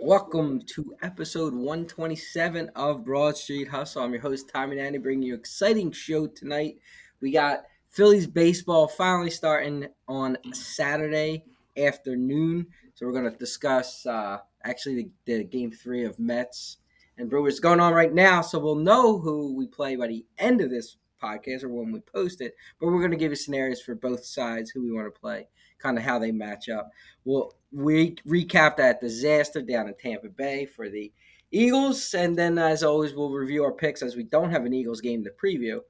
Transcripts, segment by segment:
Welcome to episode 127 of Broad Street Hustle. I'm your host, Tommy Nanny, bringing you an exciting show tonight. We got Phillies baseball finally starting on Saturday afternoon. So we're going to discuss the game three of Mets and Brewers going on right now. So we'll know who we play by the end of this podcast or when we post it. But we're going to give you scenarios for both sides, who we want to play, kind of how they match up. We recap that disaster down in Tampa Bay for the Eagles, and then as always, we'll review our picks as we don't have an Eagles game to preview,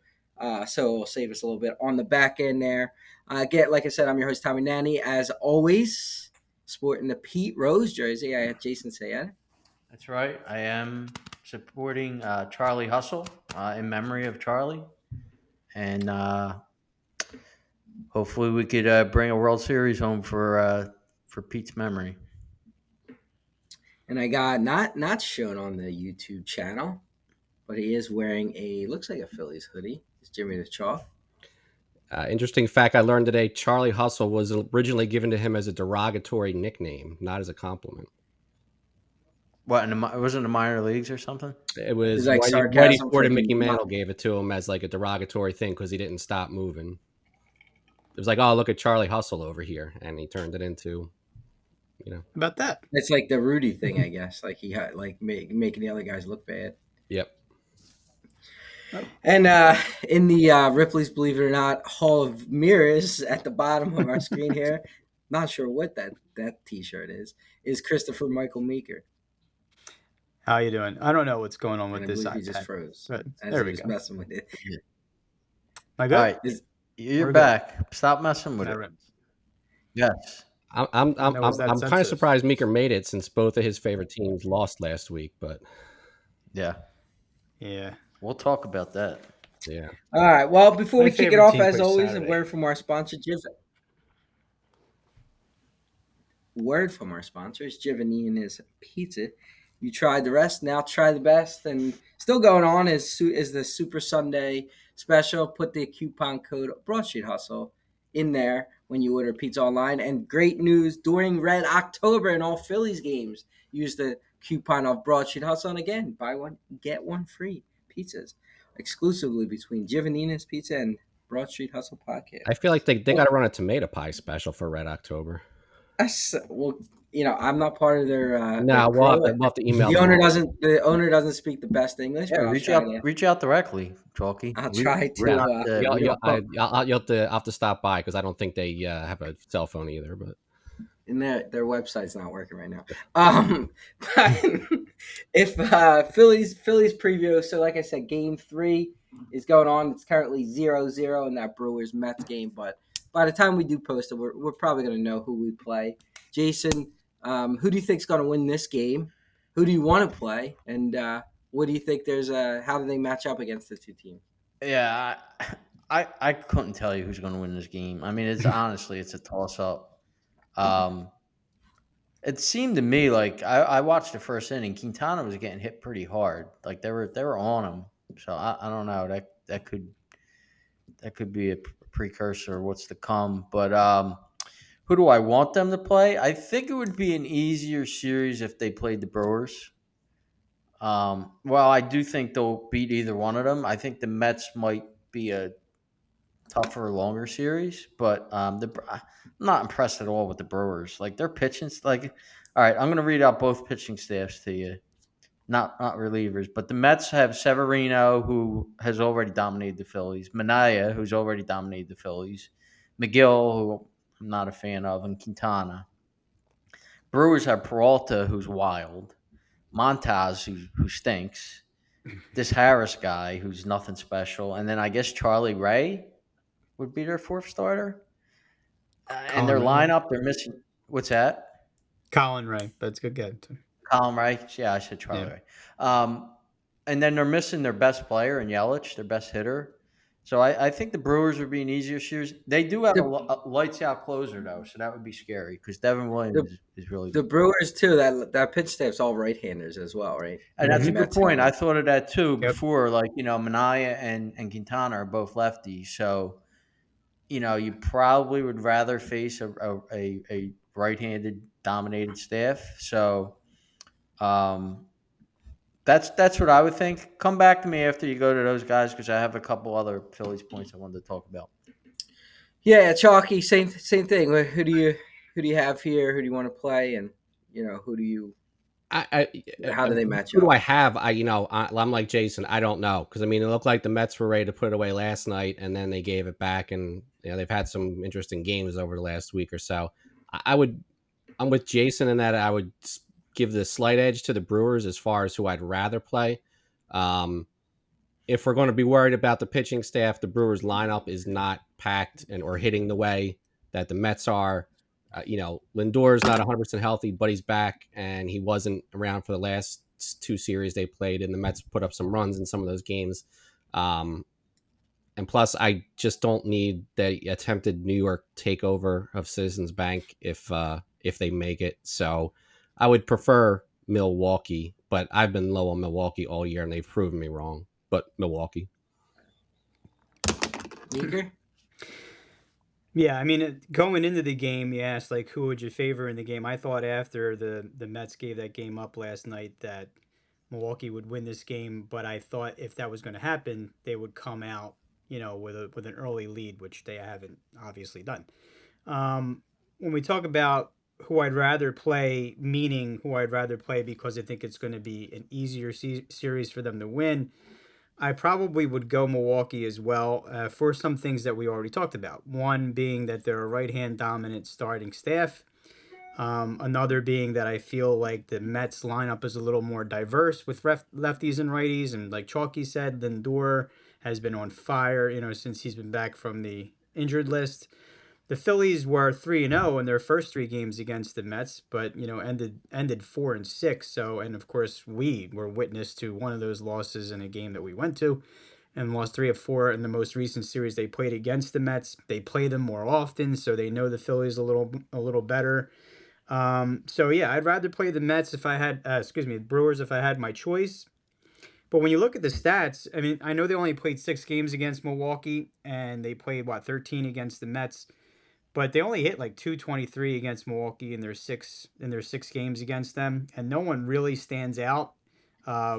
so we'll save us a little bit on the back end there. Like I said, I'm your host Tommy Nanny, as always, sporting the Pete Rose jersey. I have Jason Sayed. That's right. I am supporting Charlie Hustle in memory of Charlie, and hopefully we could bring a World Series home for Pete's memory. And I got not shown on the YouTube channel, but he is wearing looks like a Phillies hoodie. It's Jimmy the Chalk. Interesting fact I learned today, Charlie Hustle was originally given to him as a derogatory nickname, not as a compliment. What, it wasn't the minor leagues or something? It was like Whitey Ford and Mickey Mantle gave it to him as like a derogatory thing because he didn't stop moving. It was like, oh, look at Charlie Hustle over here. And he turned it into, about that. It's like the Rudy thing, I guess. Like he had making the other guys look bad. Yep. And in the Ripley's Believe It or Not Hall of Mirrors at the bottom of our screen here, not sure what that T-shirt is Christopher Michael Meeker. How you doing? I don't know what's going on with this iPad. He just froze. There we go. Messing with it. My good. All right, you're back. Good. Stop messing with it. Yes. I'm kind of surprised Meeker made it since both of his favorite teams lost last week, but yeah. We'll talk about that. Yeah. All right. Well, before we kick it off, as always, a word from our sponsor, Giovannini's Pizza. You tried the rest, now try the best. And still going on is the Super Sunday special. Put the coupon code Broad Street Hustle in there when you order pizza online. And great news, during Red October in all Phillies games, use the coupon of Broad Street Hustle. And again, buy one, get one free pizzas exclusively between Giovannini's Pizza and Broad Street Hustle Podcast. I feel like they got to run a tomato pie special for Red October. Well, I'm not part of their. We'll have to email. The owner doesn't speak the best English. Yeah, reach out directly, Chalky. I'll try to. You'll have to stop by because I don't think they have a cell phone either. But and their website's not working right now. If Phillies preview, so like I said, Game 3 is going on. It's currently 0-0 in that Brewers Mets game, but by the time we do post it, we're probably going to know who we play. Jason, who do you think is going to win this game? Who do you want to play? And what do you think how do they match up against the two teams? Yeah, I couldn't tell you who's going to win this game. I mean, it's honestly, it's a toss-up. It seemed to me like I watched the first inning. Quintana was getting hit pretty hard. Like they were on him. So I don't know. That could be a precursor of what's to come. But who do I want them to play? I think it would be an easier series if they played the Brewers. Well, I do think they'll beat either one of them. I think the Mets might be a tougher, longer series, but I'm not impressed at all with the Brewers. Like their pitching, all right, I'm going to read out both pitching staffs to you, not relievers, but the Mets have Severino, who has already dominated the Phillies, Manaea, who's already dominated the Phillies, McGill, who I'm not a fan of, and Quintana. Brewers have Peralta, who's wild, Montaz, who stinks, this Harris guy, who's nothing special, and then I guess Charlie Ray would be their fourth starter. And their lineup, they're missing. What's that? Colin Ray, but it's good get. Colin Ray. Yeah, I said Charlie Ray. And then they're missing their best player in Yelich, their best hitter. So I think the Brewers would be an easier series. They do have a lights-out closer, though, so that would be scary because Devin Williams is really good. The Brewers, too, that pitch staff's all right-handers as well, right? And that's a good point. I thought of that, too, before. Like, Manaea and Quintana are both lefties, so you probably would rather face a right-handed dominated staff. So That's what I would think. Come back to me after you go to those guys because I have a couple other Phillies points I wanted to talk about. Yeah, Chalky, same thing. Who do you have here? Who do you want to play? And who do you? How do they match Who do up? I have? I'm like Jason. I don't know because it looked like the Mets were ready to put it away last night, and then they gave it back, and they've had some interesting games over the last week or so. I'm with Jason in that I would give the slight edge to the Brewers as far as who I'd rather play. If we're going to be worried about the pitching staff, the Brewers lineup is not packed or hitting the way that the Mets are. Lindor is not 100% healthy, but he's back, and he wasn't around for the last two series they played, and the Mets put up some runs in some of those games. And plus, I just don't need the attempted New York takeover of Citizens Bank if they make it. So I would prefer Milwaukee, but I've been low on Milwaukee all year, and they've proven me wrong. But Milwaukee. Meeker? Yeah, going into the game, you asked like who would you favor in the game. I thought after the Mets gave that game up last night that Milwaukee would win this game, but I thought if that was going to happen, they would come out, with an early lead, which they haven't obviously done. When we talk about who I'd rather play, meaning who I'd rather play because I think it's going to be an easier series for them to win, I probably would go Milwaukee as well for some things that we already talked about. One being that they're a right-hand dominant starting staff. Another being that I feel like the Mets lineup is a little more diverse with lefties and righties. And like Chalky said, Lindor has been on fire, since he's been back from the injured list. The Phillies were 3-0 in their first three games against the Mets, but ended 4-6. So, and of course, we were witness to one of those losses in a game that we went to, and lost 3 of 4 in the most recent series they played against the Mets. They play them more often, so they know the Phillies a little better. So yeah, I'd rather play the Mets if I had, the Brewers if I had my choice. But when you look at the stats, I know they only played 6 games against Milwaukee, and they played 13 against the Mets. But they only hit like 223 against Milwaukee in their six games against them, and no one really stands out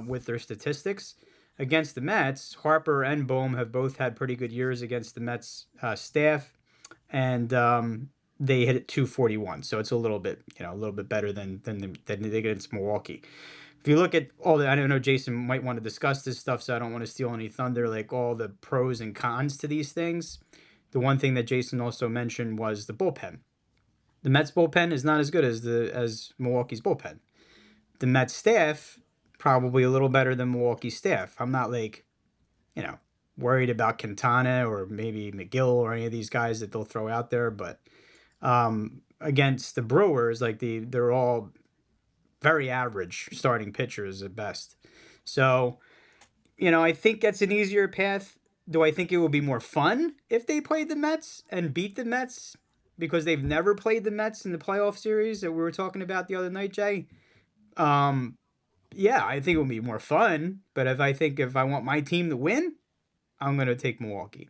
with their statistics against the Mets. Harper and Bohm have both had pretty good years against the Mets staff, and they hit it 241. So it's a little bit better than they did against Milwaukee. If you look at all the, I don't know, Jason might want to discuss this stuff, so I don't want to steal any thunder. Like all the pros and cons to these things. The one thing that Jason also mentioned was the bullpen. The Mets bullpen is not as good as Milwaukee's bullpen. The Mets staff probably a little better than Milwaukee's staff. I'm not worried about Quintana or maybe McGill or any of these guys that they'll throw out there, but against the Brewers, they're all very average starting pitchers at best. So, I think that's an easier path. Do I think it would be more fun if they played the Mets and beat the Mets because they've never played the Mets in the playoff series that we were talking about the other night, Jay? Yeah, I think it would be more fun. But if I want my team to win, I'm going to take Milwaukee.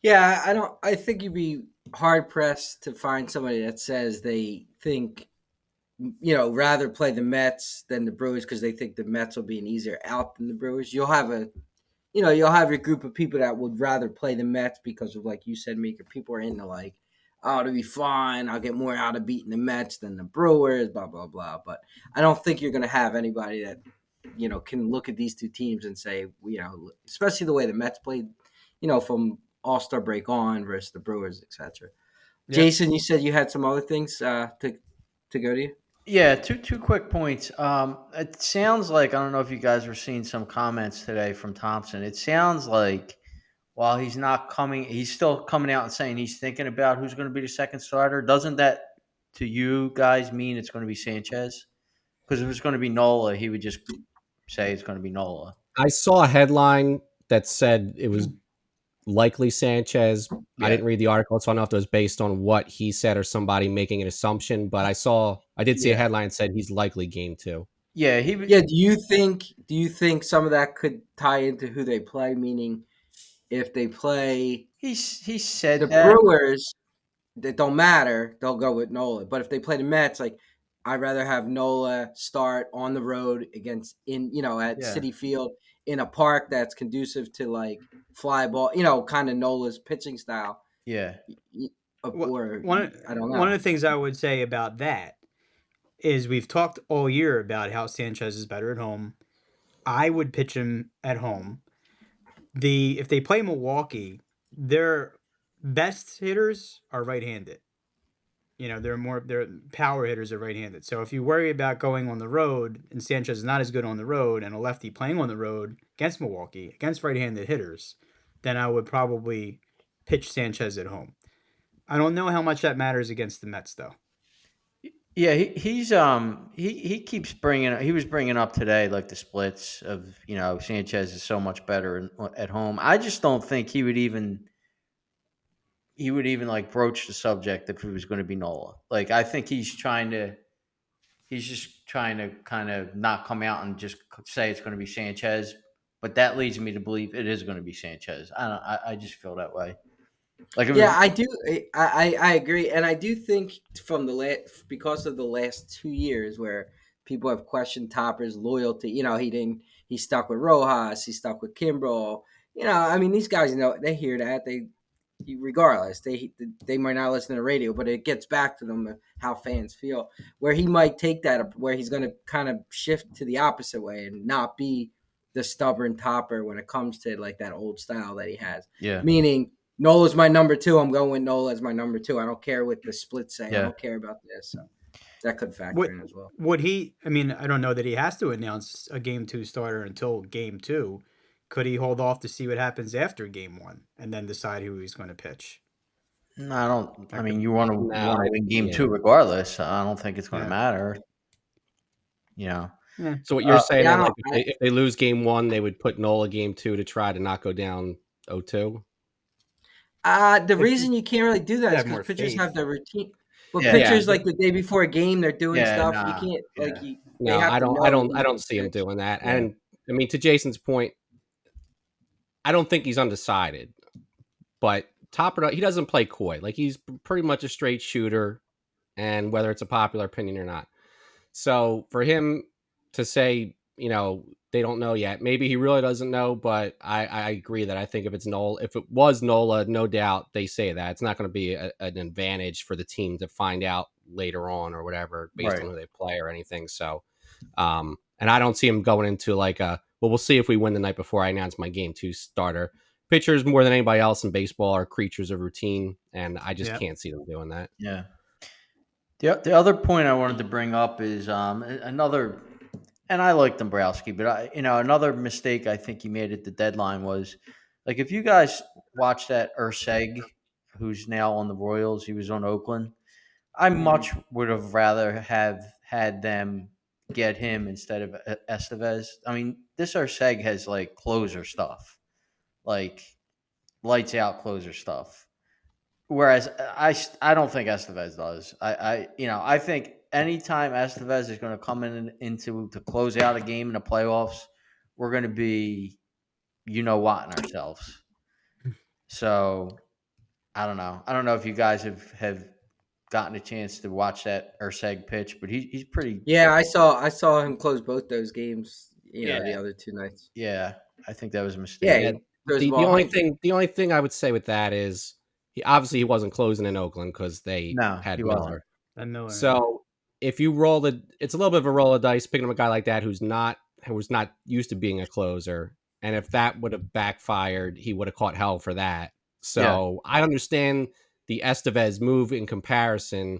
Yeah, I think you'd be hard pressed to find somebody that says they think, rather play the Mets than the Brewers because they think the Mets will be an easier out than the Brewers. You'll have your group of people that would rather play the Mets because of, like you said, Meeker, people are into it'll be fine. I'll get more out of beating the Mets than the Brewers, blah, blah, blah. But I don't think you're going to have anybody that, can look at these two teams and say, especially the way the Mets played, from All-Star break on versus the Brewers, etc. Yeah. Jason, you said you had some other things to go to you? Yeah, two quick points. It sounds like, I don't know if you guys were seeing some comments today from Thompson. It sounds like while he's still coming out and saying he's thinking about who's going to be the second starter. Doesn't that, to you guys, mean it's going to be Sanchez? Because if it's going to be Nola, he would just say it's going to be Nola. I saw a headline that said it was likely Sanchez. Yeah. I didn't read the article, so I don't know if it was based on what he said or somebody making an assumption, but I did see a headline that said he's likely game 2. Yeah, do you think some of that could tie into who they play? Meaning, if they play, he said the that. Brewers, that don't matter. They'll go with Nola. But if they play the Mets, I'd rather have Nola start on the road against at Yeah. Citi Field in a park that's conducive to like fly ball, kind of Nola's pitching style. Yeah. Or I don't One of know. the things I would say about that is we've talked all year about how Sanchez is better at home. I would pitch him at home. If they play Milwaukee, their best hitters are right-handed. Their power hitters are right-handed. So if you worry about going on the road and Sanchez is not as good on the road and a lefty playing on the road against Milwaukee, against right-handed hitters, then I would probably pitch Sanchez at home. I don't know how much that matters against the Mets though. Yeah, he keeps he was bringing up today like the splits of Sanchez is so much better at home. I just don't think he would even like broach the subject if it was going to be Nola. Like I think he's just trying to kind of not come out and just say it's going to be Sanchez, but that leads me to believe it is going to be Sanchez. I just feel that way. Like I do. I agree, and I do think from because of the last 2 years where people have questioned Topper's loyalty. He stuck with Rojas, he stuck with Kimbrel. I mean, these guys, they hear that regardless, they might not listen to the radio, but it gets back to them how fans feel. Where he might take that, where he's going to kind of shift to the opposite way and not be the stubborn Topper when it comes to like that old style that he has. Yeah. Meaning Nola's my number 2. I'm going with Nola as my number 2. I don't care what the splits say. Yeah. I don't care about this. So that could factor in as well. Would he? I mean, I don't know that he has to announce a game 2 starter until game 2. Could he hold off to see what happens after game 1 and then decide who he's going to pitch? No, I don't. I mean, you want to win game 2 yeah. regardless. I don't think it's going to matter. So what you're saying, yeah, like if they lose game 1, they would put Nola game 2 to try to not go down 0-2? The reason you can't really do that is because pitchers have their routine. But pitchers like the day before a game, they're doing stuff. You can't No, I don't see him doing that. Yeah. And I mean, to Jason's point, I don't think he's undecided. But Topper, he doesn't play coy. Like he's pretty much a straight shooter, and whether it's a popular opinion or not. So for him to say, they don't know yet. Maybe he really doesn't know, but I agree that I think if it was Nola, no doubt they say that. It's not going to be an advantage for the team to find out later on or whatever based on who they play or anything. So, and I don't see him going into like we'll see if we win the night before I announce my game 2 starter. Pitchers more than anybody else in baseball are creatures of routine, and I just can't see them doing that. Yeah. The other point I wanted to bring up is another. And I like Dombrowski, but another mistake I think he made at the deadline was, like, if you guys watch that Urseg, who's now on the Royals, he was on Oakland. I much would have rather have had them get him instead of Estevez. I mean, this Urseg has like closer stuff, like lights out closer stuff. Whereas I don't think Estevez does. I think anytime Estevez is going to come into to close out a game in the playoffs, we're going to be, whatting ourselves. So I don't know. I don't know if you guys have gotten a chance to watch that Urseg pitch, but he's pretty. Yeah, I saw him close both those games. The other 2 nights. Yeah, I think that was a mistake. Yeah. The only thing I would say with that is he wasn't closing in Oakland because they had Miller. So if you it's a little bit of a roll of dice picking up a guy like that who's not used to being a closer, and if that would have backfired, he would have caught hell for that. So I understand the Estevez move in comparison.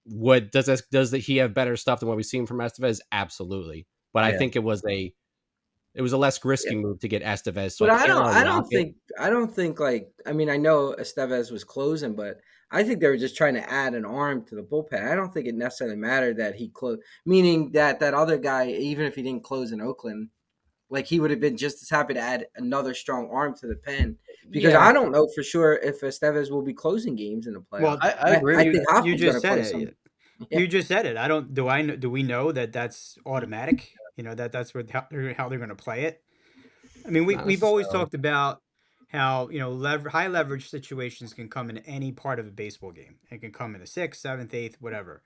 Does he have better stuff than what we've seen from Estevez? Absolutely, but I think it was a less risky move to get Estevez. So but I don't think like, I mean, I know Estevez was closing, but I think they were just trying to add an arm to the bullpen. I don't think it necessarily mattered that he closed, meaning that other guy, even if he didn't close in Oakland, like he would have been just as happy to add another strong arm to the pen, because I don't know for sure if Estevez will be closing games in the playoffs. Well, I agree. I think you just said it. You just said it. Do we know that that's automatic? That's how they're going to play it. I mean, we've always talked about how high leverage situations can come in any part of a baseball game. It can come in the 6th, 7th, 8th, whatever.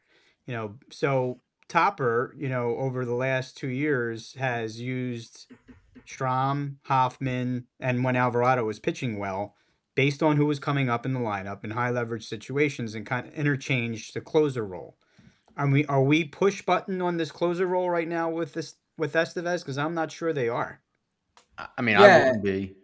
So Topper, over the last 2 years has used Strom, Hoffman, and when Alvarado was pitching well, based on who was coming up in the lineup in high leverage situations and kind of interchanged the closer role. Are we push button on this closer role right now with Estevez? Because I'm not sure they are. I mean, I Yeah, wouldn't be.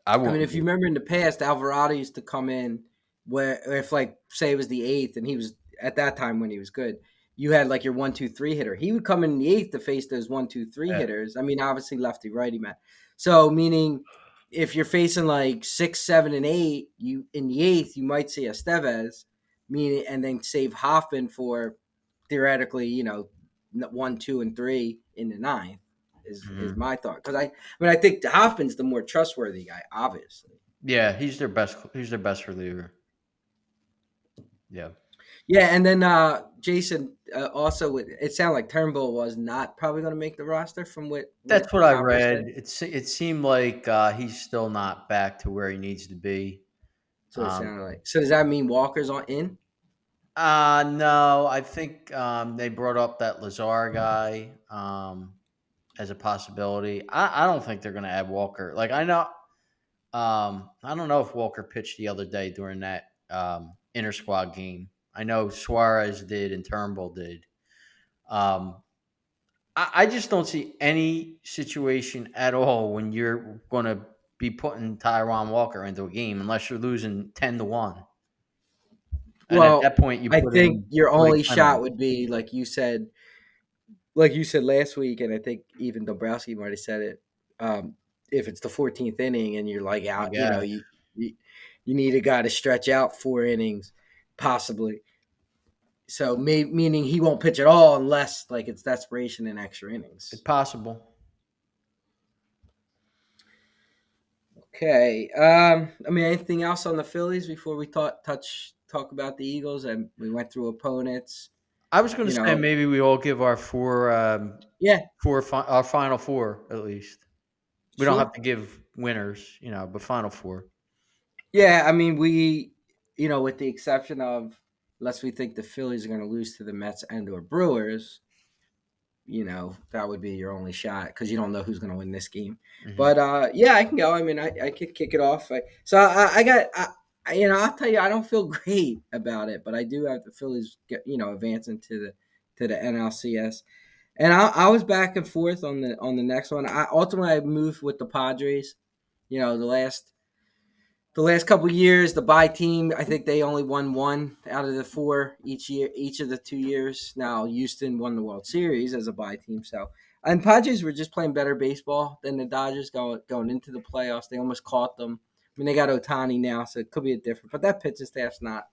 I I mean, wouldn't if you be. remember in the past, Alvarado used to come in where if like say it was the eighth, and he was at that time when he was good, you had like your 1, 2, 3 hitter. He would come in the eighth to face those 1, 2, 3 Yeah. hitters. I mean, obviously lefty righty man. So meaning if you're facing like 6, 7, and 8, you in the eighth you might see Estevez, meaning and then save Hoffman for theoretically 1, 2, and 3 in the ninth. Is Mhm. my thought because I think Hoffman's the more trustworthy guy, obviously. Yeah, he's their best. He's their best reliever. Yeah, Yeah, and then Jason also it sounded like Turnbull was not probably going to make the roster from what that's what I Topper read. said. It seemed like he's still not back to where he needs to be. That's what it Um, sounded like. So does that mean Walker's on in? no, I think they brought up that Lazar guy as a possibility. I don't think they're going to add Walker. Like I know, I don't know if Walker pitched the other day during that inter squad game. I know Suarez did and Turnbull did. Um, I just don't see any situation at all when you're going to be putting Tyron Walker into a game unless you're losing 10-1. And at Well, that point, you I put think in your Blake only shot Clemens. would be like you said last week, and I think even Dombrowski might have said it. If it's the 14th inning and you're like I out, guess. you you need a guy to stretch out 4 innings, possibly. So meaning he won't pitch at all unless like it's desperation in extra It's innings. possible. Okay. I mean, anything else on the Phillies before we talk about the Eagles? And we went through opponents. I was going You to say know, maybe we all give our four, yeah, our final four at least. We don't sure. have to give winners, but final four. Yeah, I mean, with the exception of unless we think the Phillies are going to lose to the Mets and/or Brewers, that would be your only shot because you don't know who's going to win this game. Hmm. But yeah, I can go. I mean, I could kick it off. I'll tell you, I don't feel great about it, but I do have the Phillies advancing to the NLCS. And I was back and forth on the next one. I moved with the Padres. The last couple of years, the bye team, I think they only won one out of the four each year, each of the 2 years. Now, Houston won the World Series as a bye team. And Padres were just playing better baseball than the Dodgers going into the playoffs. They almost caught them. I mean, they got Otani now, so it could be a different. But that pitching staff's not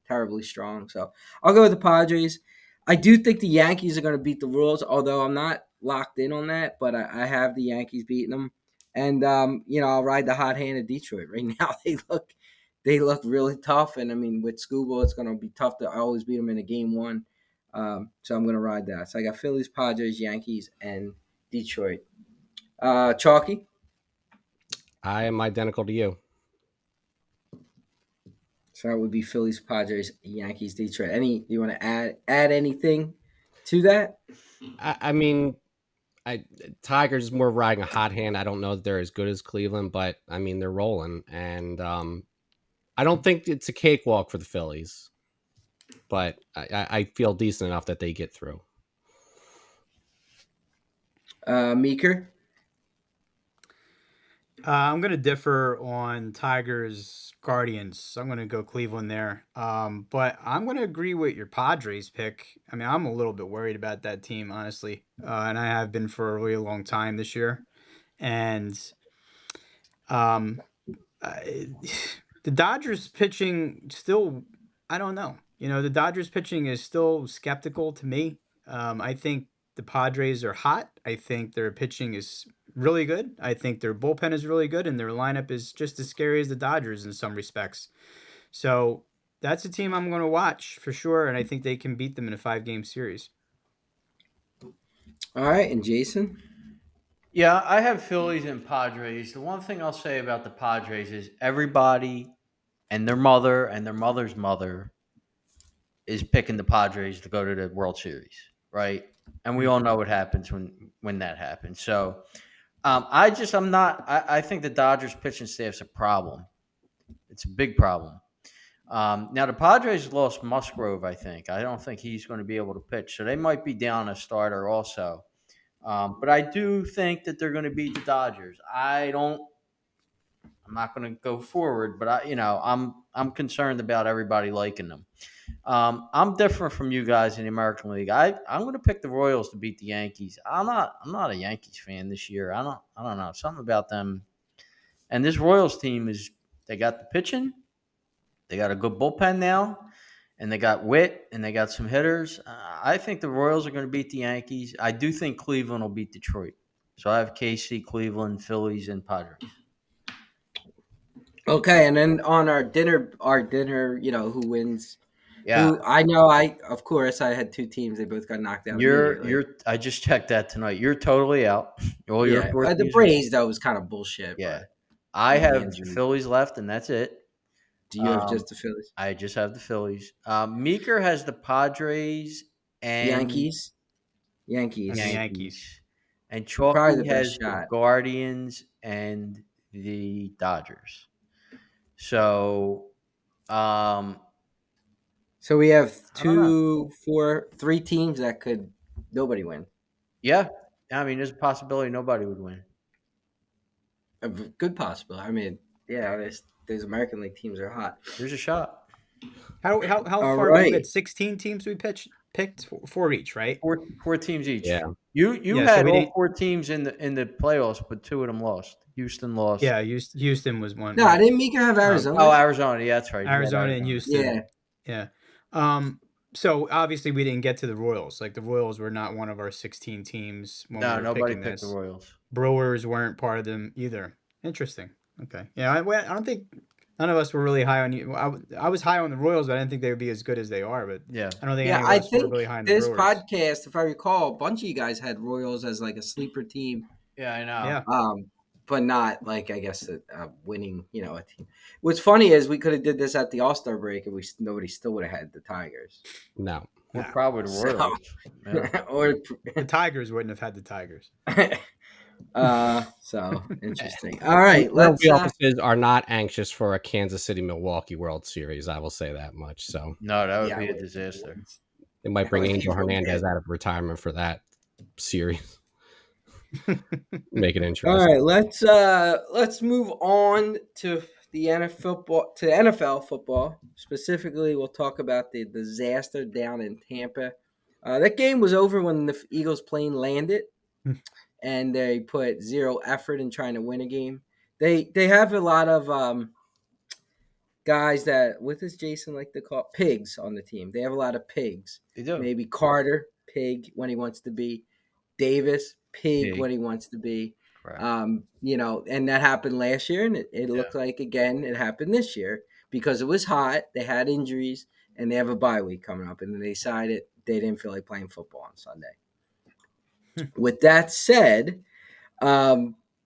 terribly strong. So I'll go with the Padres. I do think the Yankees are going to beat the Royals, although I'm not locked in on that. But I have the Yankees beating them. And I'll ride the hot hand of Detroit. Right now, they look really tough, and I mean, with Scooble, it's going to be tough to always beat them in a game one. So I'm going to ride that. So I got Phillies, Padres, Yankees, and Detroit. Chalky. I am identical to you. So that would be Phillies, Padres, Yankees, Detroit. You want to add anything to that? I mean, Tigers more riding a hot hand. I don't know that they're as good as Cleveland, but I mean they're rolling, and I don't think it's a cakewalk for the Phillies, but I feel decent enough that they get through. Meeker. I'm going to differ on Tigers Guardians. I'm going to go Cleveland there. But I'm going to agree with your Padres pick. I mean, I'm a little bit worried about that team, honestly. And I have been for a really long time this year. And um, I, the Dodgers pitching still, I don't know. The Dodgers pitching is still skeptical to me. I think the Padres are hot. I think their pitching is really good. I think their bullpen is really good, and their lineup is just as scary as the Dodgers in some respects. So that's a team I'm going to watch for sure, and I think they can beat them in a 5-game series. All right, and Jason. Yeah, I have Phillies and Padres. The one thing I'll say about the Padres is everybody and their mother and their mother's mother is picking the Padres to go to the World Series, right? And we all know what happens when that happens. So I think the Dodgers pitching staff's a problem. It's a big problem. Now the Padres lost Musgrove. I think. I don't think he's going to be able to pitch, so they might be down a starter also. But I do think that they're going to beat the Dodgers. I'm not going to go forward, but I'm concerned about everybody liking them. I'm different from you guys in the American League. I'm going to pick the Royals to beat the Yankees. I'm not a Yankees fan this year. I don't know, something about them. And this Royals team they got the pitching, they got a good bullpen now, and they got wit and they got some hitters. I think the Royals are going to beat the Yankees. I do think Cleveland will beat Detroit. So I have KC, Cleveland, Phillies, and Padres. Okay, and then on our dinner, who wins? Yeah, I know. Of course, I had two teams. They both got knocked out immediately. I just checked that tonight. You're totally out. All your Yeah, four the teams Braves though was kind of bullshit. Yeah, But I have the injuries. Phillies left, and that's it. Do you have just the Phillies? I just have the Phillies. Meeker has the Padres and Yankees. And the Yankees. And Probably Chalky the best has the shot. Guardians and the Dodgers. So, So we have I don't 3 teams that could nobody win. yeah. I mean, there's a possibility nobody would win. A good possibility. I mean, yeah, these American League teams are hot. There's a shot. How far? right. We had 16 teams we picked 4 each, right? Four teams each. Yeah. You Yeah, had so we all didn't- 4 teams in the playoffs, but 2 of them lost. Houston lost. Yeah, Houston was one. No, I didn't Meeker have Arizona. Oh, Arizona. Yeah, that's right. You had Arizona and Houston. Yeah. Yeah. So obviously we didn't get to the Royals. Like the Royals were not one of our 16 teams when No, we were nobody picking picked this. the Royals. Brewers weren't part of them either. Interesting. Okay. Yeah, I don't think none of us were really high on you. I was high on the Royals, but I didn't think they would be as good as they are. But Yeah. I don't think Yeah, any of I us were think really high on the this Brewers. podcast, if I recall, a bunch of you guys had Royals as like a sleeper team. Yeah, I know. Yeah. But not like, I guess, a winning, a team. What's funny is we could have did this at the All-Star break and nobody still would have had the Tigers. No. Well, probably the Royals. Yeah. Or The Tigers wouldn't have had the Tigers. so interesting. All right, let's. The offices are not anxious for a Kansas City Milwaukee World Series. I will say that much. So No, that would Yeah, be a well, disaster. they might bring Well, Angel you will Hernandez get- out of retirement for that series. Make it interesting. All right, let's move on to the NFL football. Specifically, we'll talk about the disaster down in Tampa. That game was over when the Eagles plane landed, and they put zero effort in trying to win a game. They have a lot of guys that, what does Jason like to call pigs on the team? They have a lot of pigs. They do. Maybe Carter, pig when he wants to be. Davis, pig Pig. when he wants to be. Correct. And that happened last year, and it looked like, again, it happened this year because it was hot. They had injuries, and they have a bye week coming up, and they decided they didn't feel like playing football on Sunday. With that said,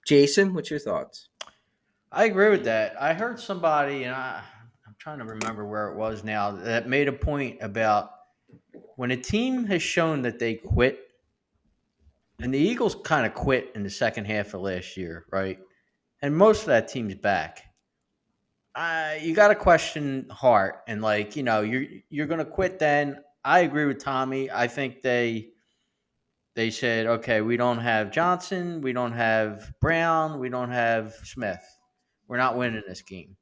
Jason, what's your thoughts? I agree with that. I heard somebody, and I'm trying to remember where it was now, that made a point about when a team has shown that they quit, and the Eagles kind of quit in the second half of last year, right? And most of that team's back. You got to question heart, and you're going to quit. Then I agree with Tommy. I think they said, okay, we don't have Johnson, we don't have Brown, we don't have Smith. We're not winning this game,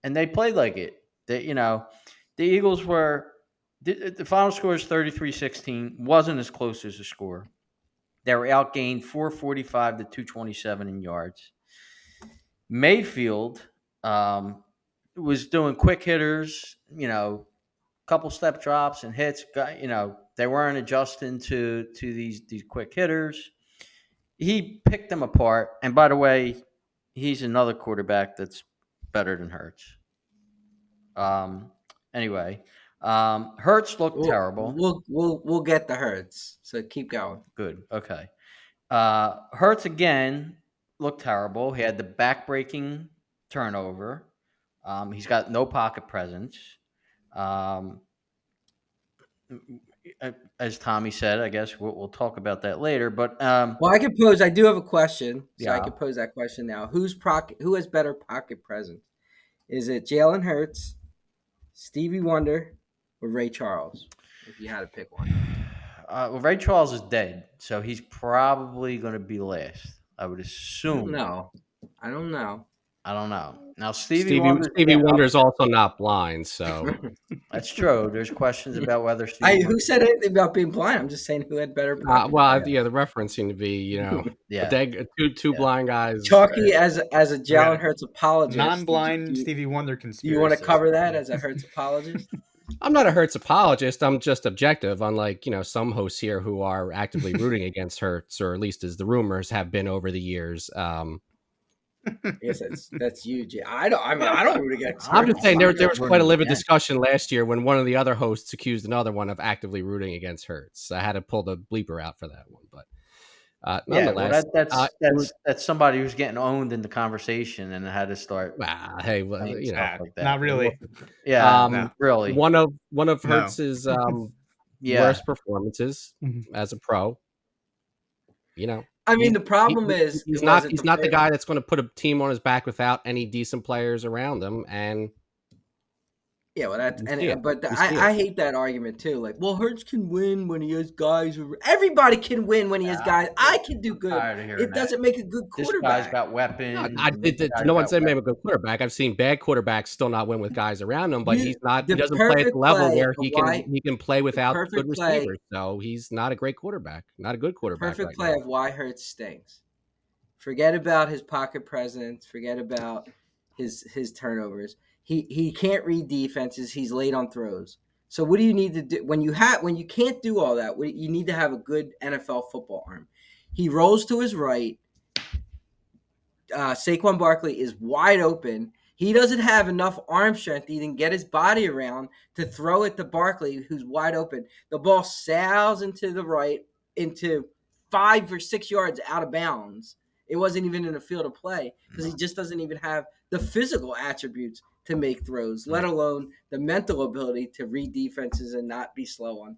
and they played like it. The Eagles were. The final score is 33-16. Wasn't as close as the score. They were outgained 445 to 227 in yards. Mayfield was doing quick hitters, couple step drops and hits. They weren't adjusting to these quick hitters. He picked them apart. And by the way, he's another quarterback that's better than Hurts. Anyway, Hurts looked terrible. We'll get the Hurts. So keep going. Good. Okay. Hurts again looked terrible. He had the back-breaking turnover. He's got no pocket presence. as Tommy said, I guess we'll talk about that later. But Well, I do have a question, so I yeah, could pose that question now. Who has better pocket presence? Is it Jalen Hurts, Stevie Wonder, or Ray Charles? If you had to pick one. well, Ray Charles is dead, so he's probably going to be last. I would I don't assume. know. I don't know. I don't know. Now Stevie getting up. Wonder is also not blind, so That's true. There's questions about whether Stevie Wonder. Who said anything about being blind? I'm just saying who had better pocket presence. yeah, the reference seemed to be Yeah. two Yeah. blind guys. Chalky, as a Jalen Right. Hurts apologist, Non-blind do Stevie Wonder you want to conspiracy. cover that as a Hurts apologist? I'm not a Hurts apologist. I'm just objective, unlike some hosts here who are actively rooting against Hurts, or at least as the rumors have been over the years. Yes, that's huge. I don't root against. I'm just Hurts. saying there was quite a livid Yeah. discussion last year when one of the other hosts accused another one of actively rooting against Hurts. I had to pull the bleeper out for that one, but Yeah, well, nonetheless, that's somebody who's getting owned in the conversation and had to start hey, saying stuff like that. Not really. Yeah, No. really. one of No. Hurts's Yeah, worst performances as a pro. I mean, the problem is he's not the guy that's going to put a team on his back without any decent players around him. And yeah, well, We see I hate that argument too. Like, well, Hurts can win when he has guys. Everybody can win when he has guys. I can do good. tired of hearing It doesn't make a good this quarterback. guy's got weapons. No one said maybe a good quarterback. I've seen bad quarterbacks still not win with guys around him, but he's not. He doesn't play at the level where he can play without good receivers. So he's not a great quarterback, not a good quarterback. Perfect play of why Hurts stinks. Forget about his pocket presence. Forget about his turnovers. He can't read defenses. He's late on throws. So what do you need to do when you can't do all that? You need to have a good NFL football arm. He rolls to his right. Saquon Barkley is wide open. He doesn't have enough arm strength to even get his body around to throw it to Barkley, who's wide open. The ball sails into the right, into 5 or 6 yards out of bounds. It wasn't even in the field of play because he just doesn't even have the physical attributes to make throws, let alone the mental ability to read defenses and not be slow on.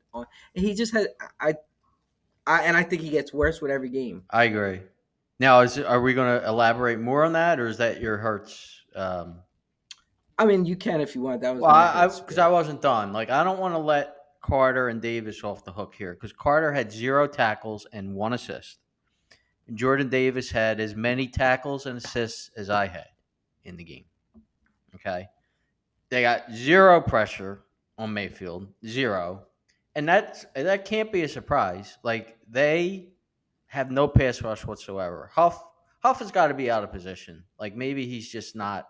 And he just had I think he gets worse with every game. I agree. Now, are we going to elaborate more on that, or is that your Hurts? I mean, you can if you want. That was because I wasn't done. Like, I don't want to let Carter and Davis off the hook here because Carter had 0 tackles and 1 assist. And Jordan Davis had as many tackles and assists as I had in the game. Okay. They got 0 pressure on Mayfield, 0. And that can't be a surprise. Like, they have no pass rush whatsoever. Huff has got to be out of position. Like, maybe he's just not.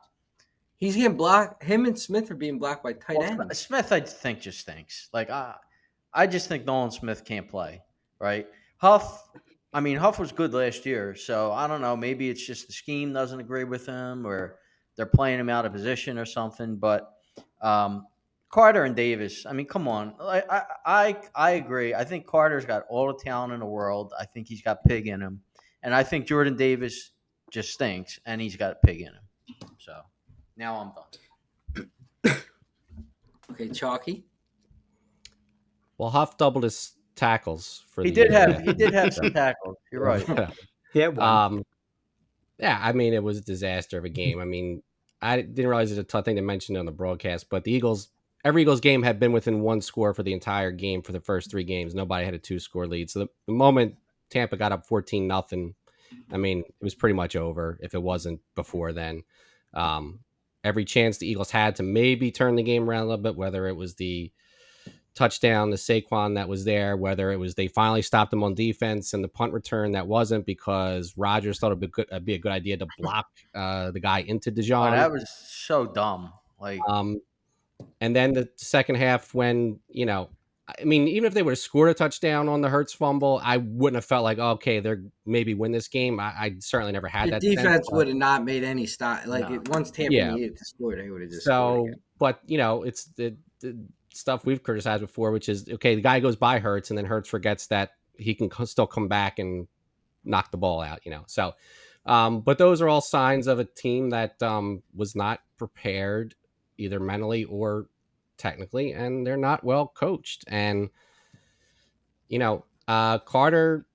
He's getting blocked. Him and Smith are being blocked by tight ends. Smith, I think, just stinks. Like, I just think Nolan Smith can't play, right? Huff was good last year, so I don't know. Maybe it's just the scheme doesn't agree with him, or they're playing him out of position or something. But Carter and Davis, I mean, come on. I agree. I think Carter's got all the talent in the world. I think he's got pig in him, and I think Jordan Davis just stinks, and he's got pig in him. So. Now I'm done. Okay, Chalky. Well, Huff doubled his tackles for he the did year. have some tackles. You're right. Yeah. Yeah. I mean, it was a disaster of a game. I mean, I didn't realize it's a tough thing to mention on the broadcast, but every Eagles game had been within 1 score for the entire game for the first 3 games. Nobody had a 2-score lead. So the moment Tampa got up 14-0, I mean, it was pretty much over if it wasn't before then. Every chance the Eagles had to maybe turn the game around a little bit, whether it was the touchdown, the Saquon that was there, whether it was they finally stopped them on defense and the punt return that wasn't because Rodgers thought it'd be a good idea to block the guy into DeJohn. Oh, that was so dumb. Like, and then the second half when, I mean, even if they would have scored a touchdown on the Hurts fumble, I wouldn't have felt like, okay, they're maybe win this game. I certainly never had that. The defense would have not made any stop. Like, once Tampa needed to score, they would have just scored again. But, it's the stuff we've criticized before, which is, okay, the guy goes by Hurts, and then Hurts forgets that he can still come back and knock the ball out, So, but those are all signs of a team that was not prepared either mentally or technically, and they're not well coached. And Carter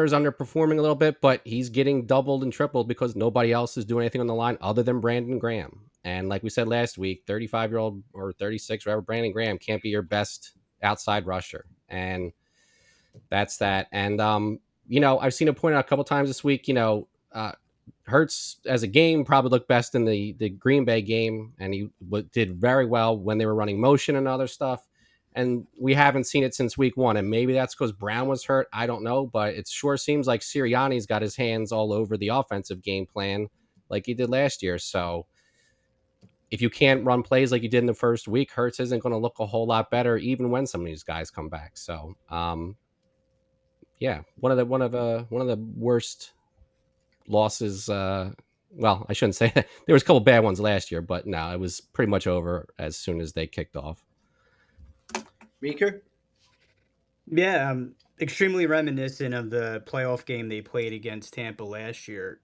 is underperforming a little bit, but he's getting doubled and tripled because nobody else is doing anything on the line other than Brandon Graham. And like we said last week, 35-year-old or 36, whatever, Brandon Graham can't be your best outside rusher. And that's that. And I've seen it pointed out a couple times this week. Hurts as a game probably looked best in the Green Bay game, and he did very well when they were running motion and other stuff. And we haven't seen it since week 1, and maybe that's because Brown was hurt. I don't know, but it sure seems like Sirianni's got his hands all over the offensive game plan like he did last year. So if you can't run plays like you did in the first week, Hurts isn't going to look a whole lot better, even when some of these guys come back. So, yeah, one of the worst losses. Well, I shouldn't say that. There was a couple bad ones last year, but no, it was pretty much over as soon as they kicked off. Meeker? Yeah, extremely reminiscent of the playoff game they played against Tampa last year.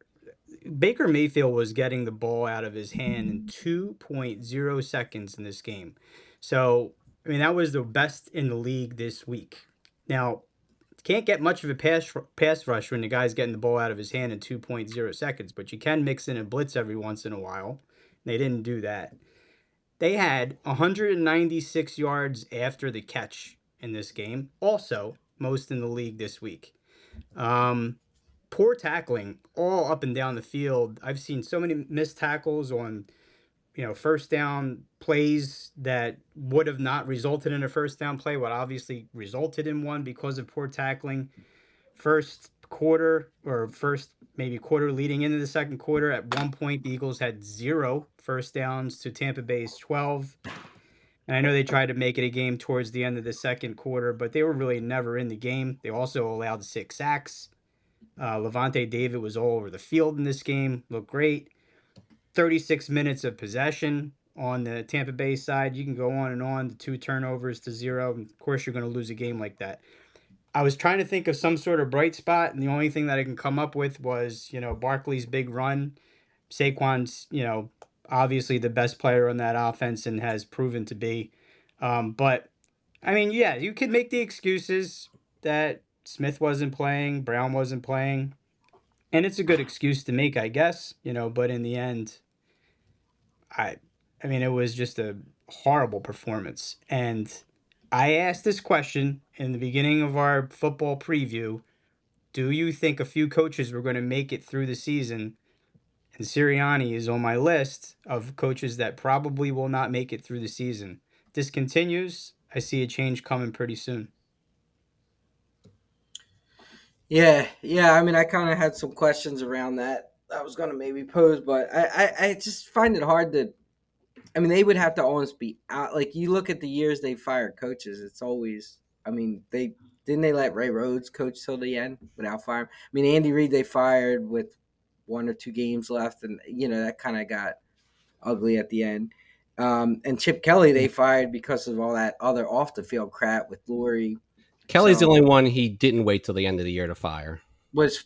Baker Mayfield was getting the ball out of his hand in 2.0 seconds in this game. So, I mean, that was the best in the league this week. Now, can't get much of a pass rush when the guy's getting the ball out of his hand in 2.0 seconds, but you can mix in a blitz every once in a while. They didn't do that. They had 196 yards after the catch in this game, also most in the league this week. Poor tackling all up and down the field. I've seen so many missed tackles on first down plays that would have not resulted in a first down play, what obviously resulted in one because of poor tackling. First quarter or first maybe quarter leading into the second quarter, at one point the Eagles had 0 first downs to Tampa Bay's 12. And I know they tried to make it a game towards the end of the second quarter, but they were really never in the game. They also allowed 6 sacks. Levante David was all over the field in this game, looked great. 36 minutes of possession on the Tampa Bay side. You can go on and on. The 2 turnovers to 0. Of course, you're going to lose a game like that. I was trying to think of some sort of bright spot, and the only thing that I can come up with was, Barkley's big run. Saquon's, obviously the best player on that offense and has proven to be. But, I mean, yeah, you could make the excuses that Smith wasn't playing, Brown wasn't playing. And it's a good excuse to make, I guess, but in the end, I mean, it was just a horrible performance. And I asked this question in the beginning of our football preview. Do you think a few coaches were going to make it through the season? And Sirianni is on my list of coaches that probably will not make it through the season. This continues. I see a change coming pretty soon. Yeah. I mean, I kind of had some questions around that I was going to maybe pose, but I just find it hard to. I mean, they would have to almost be out. Like, you look at the years they fired coaches, it's always. I mean, they let Ray Rhodes coach till the end without firing. I mean, Andy Reid they fired with 1 or 2 games left, and that kind of got ugly at the end. And Chip Kelly they fired because of all that other off the field crap with Lurie. Kelly's the only one he didn't wait till the end of the year to fire.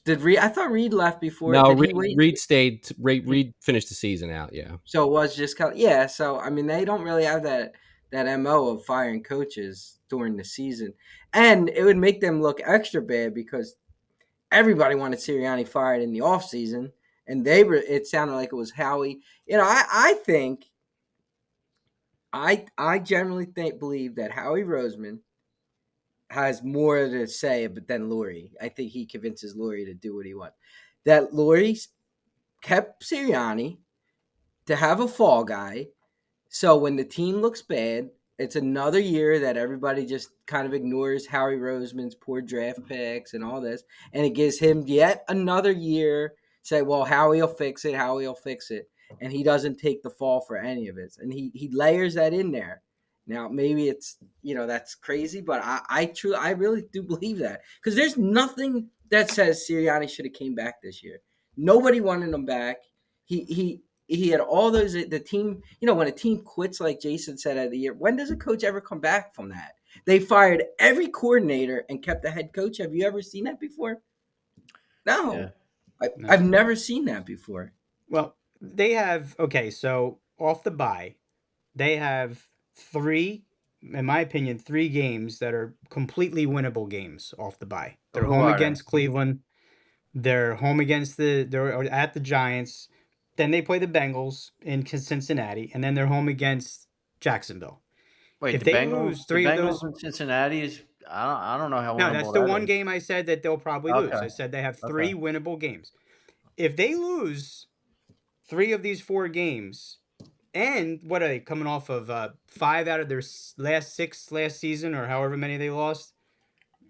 Did Reid? I thought Reid left before. No, did he wait? Reid stayed. Reid finished the season out. Yeah. So it was just Kelly. Yeah. So I mean, they don't really have that MO of firing coaches during the season, and it would make them look extra bad because everybody wanted Sirianni fired in the offseason, and it sounded like it was Howie. I generally believe that Howie Roseman has more to say than Lurie. I think he convinces Lurie to do what he wants. That Lurie kept Sirianni to have a fall guy, so when the team looks bad, it's another year that everybody just kind of ignores Howie Roseman's poor draft picks and all this, and it gives him yet another year. Say, well, Howie will fix it. And he doesn't take the fall for any of it. And he layers that in there. Now, maybe it's, that's crazy, but I really do believe that. Because there's nothing that says Sirianni should have came back this year. Nobody wanted him back. He had all those, the team, when a team quits, like Jason said at the year, when does a coach ever come back from that? They fired every coordinator and kept the head coach. Have you ever seen that before? No. Yeah. I've never seen that before. Well, they have, so off the bye, they have three, in my opinion, 3 games that are completely winnable games off the bye. They're Who home are they? against Cleveland. They're home against they're at the Giants. Then they play the Bengals in Cincinnati, and then they're home against Jacksonville. Wait, If they lose The 3 of Bengals those, in Cincinnati is. I don't know how no, that's winnable the that one is. game I said that they'll probably lose. Okay. I said they have 3 Okay. winnable games. If they lose 3 of these 4 games, and what are they coming off of 5 out of their last 6 last season, or however many they lost?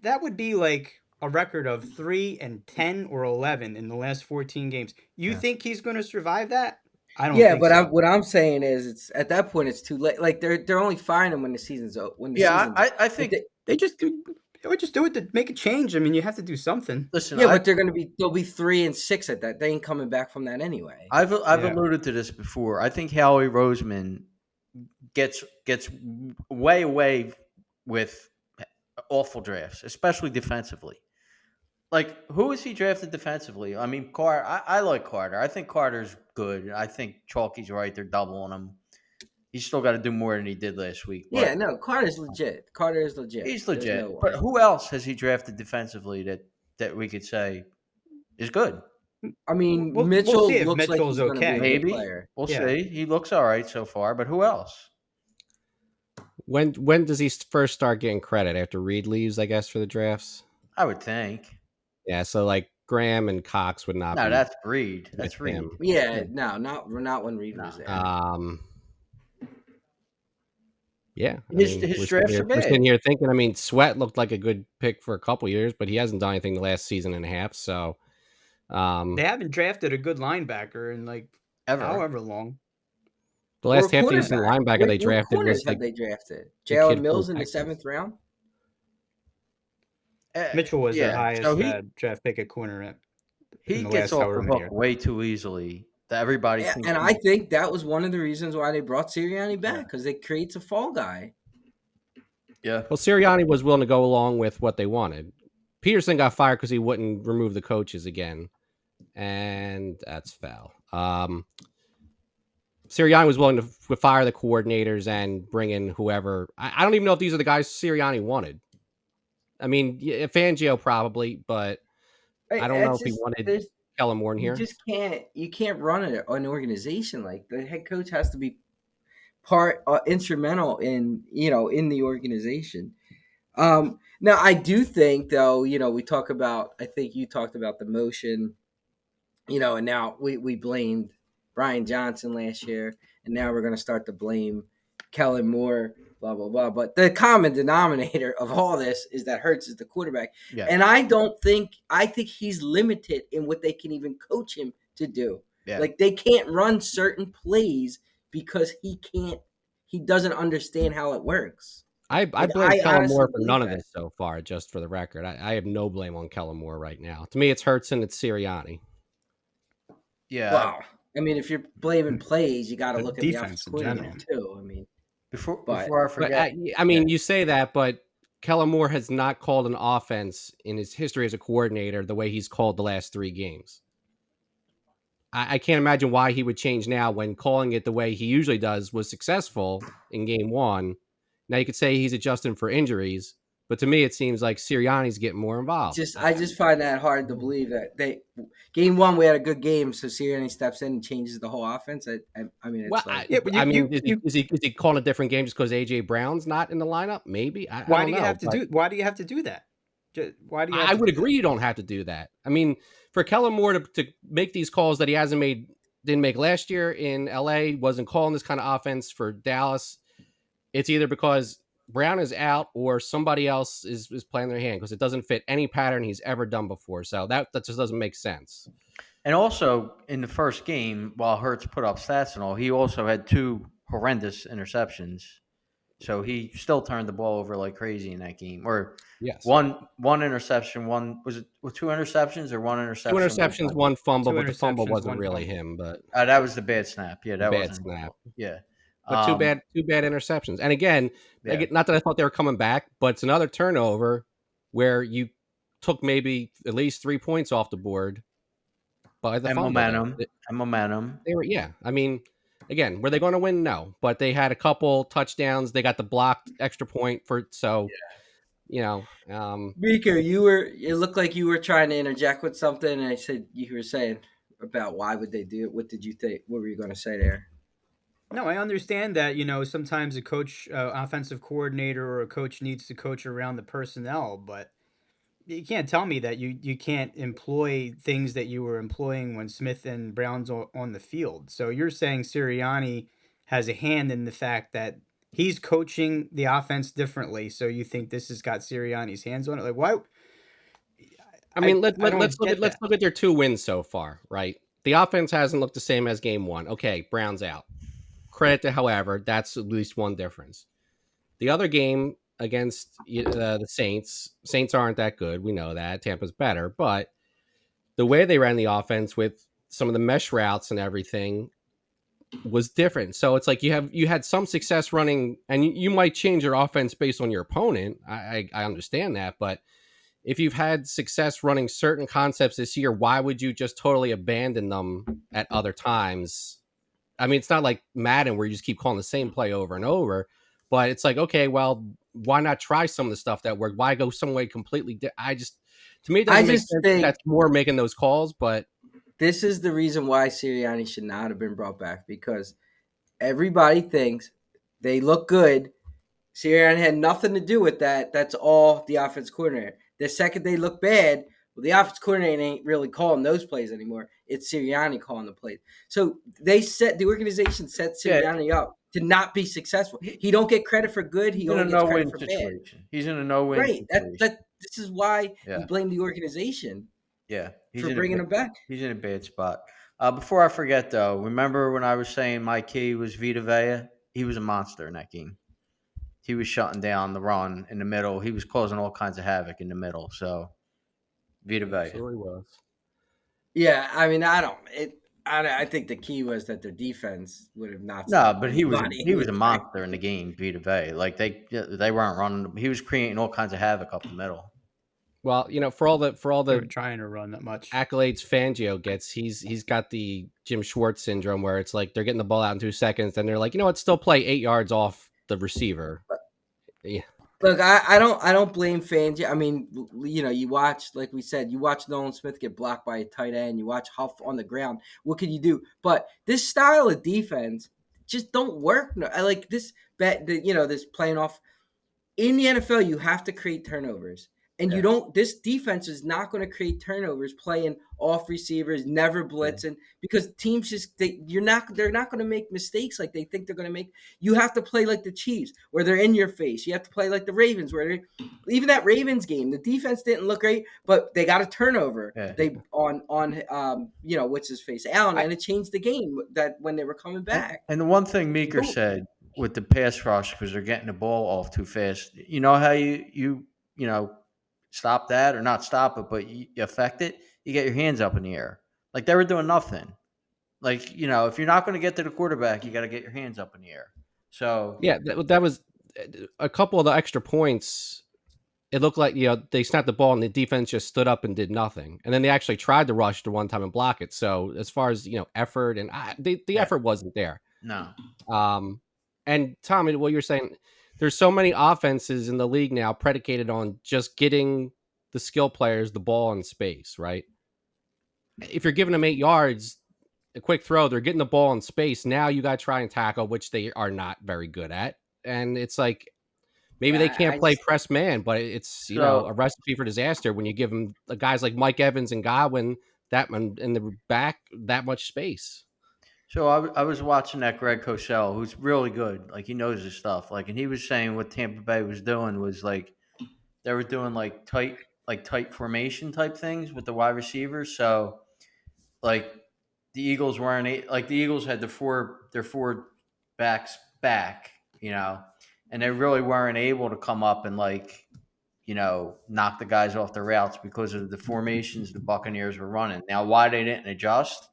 That would be like a record of 3-10 or 11 in the last 14 games. You Yeah. think he's going to survive that? I don't Yeah, think but so. what I'm saying is, it's at that point it's too late. Like they're only firing him when the season's Yeah, I think. They would just do it to make a change. I mean, you have to do something. Listen, yeah, but they'll be 3-6 at that. They ain't coming back from that anyway. I've Yeah. alluded to this before. I think Howie Roseman gets way with awful drafts, especially defensively. Like, who is he drafted defensively? I mean, Carter. I like Carter. I think Carter's good. I think Chalky's right. They're doubling him. He's still got to do more than he did last week. But Yeah, no, Carter's legit. Carter is legit. he's There's legit. no But way. who else has he drafted defensively that we could say is good? I mean, We'll Mitchell see if looks like Mitchell's he's going to be okay. a good Maybe. player. We'll Yeah. see. He looks all right so far. But who else? When does he first start getting credit? After Reed leaves, I guess, for the drafts? I would think. Yeah, so like Graham and Cox would not No, be. that's Reed. That's with Reed. him. Yeah, no, not when Reed was there. Yeah. His drafts are We're sitting bad. here thinking, I mean, Sweat looked like a good pick for a couple years, but he hasn't done anything the last season and a half. So They haven't drafted a good linebacker in like Ever. however long. the last Or half decent quarterback. linebacker they What drafted corners was like have they drafted? the Jalen kid from Mills in the Texas. 7th round. Mitchell was their highest So he draft pick at corner in he the gets last off however the many hook years. way too easily. That everybody Yeah, thinks. and I think that was one of the reasons why they brought Sirianni back, because it creates a fall guy. Yeah. Well, Sirianni was willing to go along with what they wanted. Peterson got fired because he wouldn't remove the coaches again, and that's foul. Sirianni was willing to fire the coordinators and bring in whoever. I don't even know if these are the guys Sirianni wanted. I mean, Fangio probably, but I don't know if he wanted Kellen Moore in here. You can't run an organization like the head coach has to be part instrumental in the organization. Now I do think though, we talk about, I think you talked about the motion, and now we blamed Brian Johnson last year, and now we're going to start to blame Kellen Moore, blah, blah, blah. But the common denominator of all this is that Hurts is the quarterback. Yeah. And I think he's limited in what they can even coach him to do. Yeah. Like they can't run certain plays because he doesn't understand how it works. I Like, blame I Kellen honestly Moore for believe none of that. this so far, just for the record. I have no blame on Kellen Moore right now. To me, it's Hurts and it's Sirianni. Yeah. Wow. I mean, if you're blaming plays, you got to The look at the defense offensive in coordinator general. too. I mean, Before I But forget. I mean, you say that, but Kellen Moore has not called an offense in his history as a coordinator the way he's called the last 3 games. I can't imagine why he would change now when calling it the way he usually does was successful in game 1. Now you could say he's adjusting for injuries, but to me it seems like Sirianni's getting more involved. I just find that hard to believe that game 1 we had a good game, so Sirianni steps in and changes the whole offense. I mean, it's is he calling a different game just because AJ Brown's not in the lineup? Maybe. Why do you have to do that? Why do you? I would agree you don't have to do that. I mean, for Kellen Moore to make these calls that he didn't make last year in LA, wasn't calling this kind of offense for Dallas, it's either because Brown is out or somebody else is playing their hand because it doesn't fit any pattern he's ever done before. So that just doesn't make sense. And also in the first game, while Hurts put up stats and all, he also had 2 horrendous interceptions. So he still turned the ball over like crazy in that game. Or yes, one interception, was it 2 interceptions or 1 interception? 2 interceptions, 1 fumble, but the fumble interceptions, wasn't 1 really fumble. him. But that was the bad snap. Yeah, that bad wasn't snap. Yeah, but two bad interceptions. And again, not that I thought they were coming back, but it's another turnover where you took maybe at least 3 points off the board by the fumble. momentum. They were, I mean, Again, were they going to win? No, but they had a couple touchdowns. They got the blocked extra point for so you know. Mika, it looked like you were trying to interject with something, and I said you were saying about why would they do it. What did you think? What were you going to say there? No, I understand that, sometimes a coach, offensive coordinator or a coach needs to coach around the personnel, but you can't tell me that you can't employ things that you were employing when Smith and Brown's on the field. So you're saying Sirianni has a hand in the fact that he's coaching the offense differently. So you think this has got Sirianni's hands on it? Like, why? I mean, I let's don't look get at that. their 2 wins so far, right? The offense hasn't looked the same as game 1. Okay, Brown's out. Credit to, however, that's at least one difference. The other game against the Saints aren't that good. We know that Tampa's better, but the way they ran the offense with some of the mesh routes and everything was different. So it's like you had some success running, and you might change your offense based on your opponent. I understand that, but if you've had success running certain concepts this year, why would you just totally abandon them at other times? I mean, it's not like Madden where you just keep calling the same play over and over, but it's like, okay, well, why not try some of the stuff that worked? Why go some way completely? To me, it I doesn't make just sense. think That's more making those calls, but this is the reason why Sirianni should not have been brought back, because everybody thinks they look good. Sirianni had nothing to do with that. That's all the offense coordinator. The second they look bad, well, the offense coordinator ain't really calling those plays anymore. It's Sirianni calling the plays. So the organization set Yeah, Sirianni up to not be successful. He don't get credit for good. He he's in a only gets credit no-win for bad. situation. He's in a no-win Right. situation. This is why you Yeah, blame the organization yeah. for bringing him back. He's in a bad spot. Before I forget, though, remember when I was saying my key was Vita Vea? He was a monster in that game. He was shutting down the run in the middle. He was causing all kinds of havoc in the middle. So Vita Vea. absolutely was. Yeah, I mean, I think the key was that their defense would have not No, stopped but anybody. he was a monster in the game. Vita Vea. Like they weren't running. He was creating all kinds of havoc up the middle. Well, for all They were the trying to run that much. accolades Fangio gets, he's got the Jim Schwartz syndrome where it's like they're getting the ball out in 2 seconds, and they're like, you know what, still play 8 yards off the receiver. Yeah. Look, I don't blame Fangio. I mean, you watch, like we said, you watch Nolan Smith get blocked by a tight end. You watch Huff on the ground. What can you do? But this style of defense just don't work. No, I like this this playing off. In the NFL, you have to create turnovers. And you don't. This defense is not going to create turnovers playing off receivers, never blitzing, because teams they're not going to make mistakes like they think they're going to make. You have to play like the Chiefs, where they're in your face. You have to play like the Ravens, where even that Ravens game, the defense didn't look great, but they got a turnover. Yeah. They on what's his face, Allen, and it changed the game that when they were coming back. And the one thing Meeker said with the pass rush, because they're getting the ball off too fast. You know how you stop that, or not stop it, but you affect it? You get your hands up in the air. Like they were doing nothing. Like, if you're not going to get to the quarterback, you got to get your hands up in the air. So Yeah, that was a couple of the extra points. It looked like, they snapped the ball and the defense just stood up and did nothing. And then they actually tried to rush the one time and block it. So as far as, effort and the effort wasn't there. no. And Tommy, what you're saying, there's so many offenses in the league now predicated on just getting the skill players the ball in space, right? If you're giving them 8 yards, a quick throw, they're getting the ball in space. Now you got to try and tackle, which they are not very good at. And it's like, maybe they can't play press man, but it's, a recipe for disaster when you give them guys like Mike Evans and Godwin in the back that much space. So I was watching that Greg Cosell, who's really good. Like, he knows his stuff. Like, and he was saying what Tampa Bay was doing was like they were doing like tight formation type things with the wide receivers. So like the Eagles had their four backs back, and they really weren't able to come up and knock the guys off the routes because of the formations the Buccaneers were running. Now, why they didn't adjust?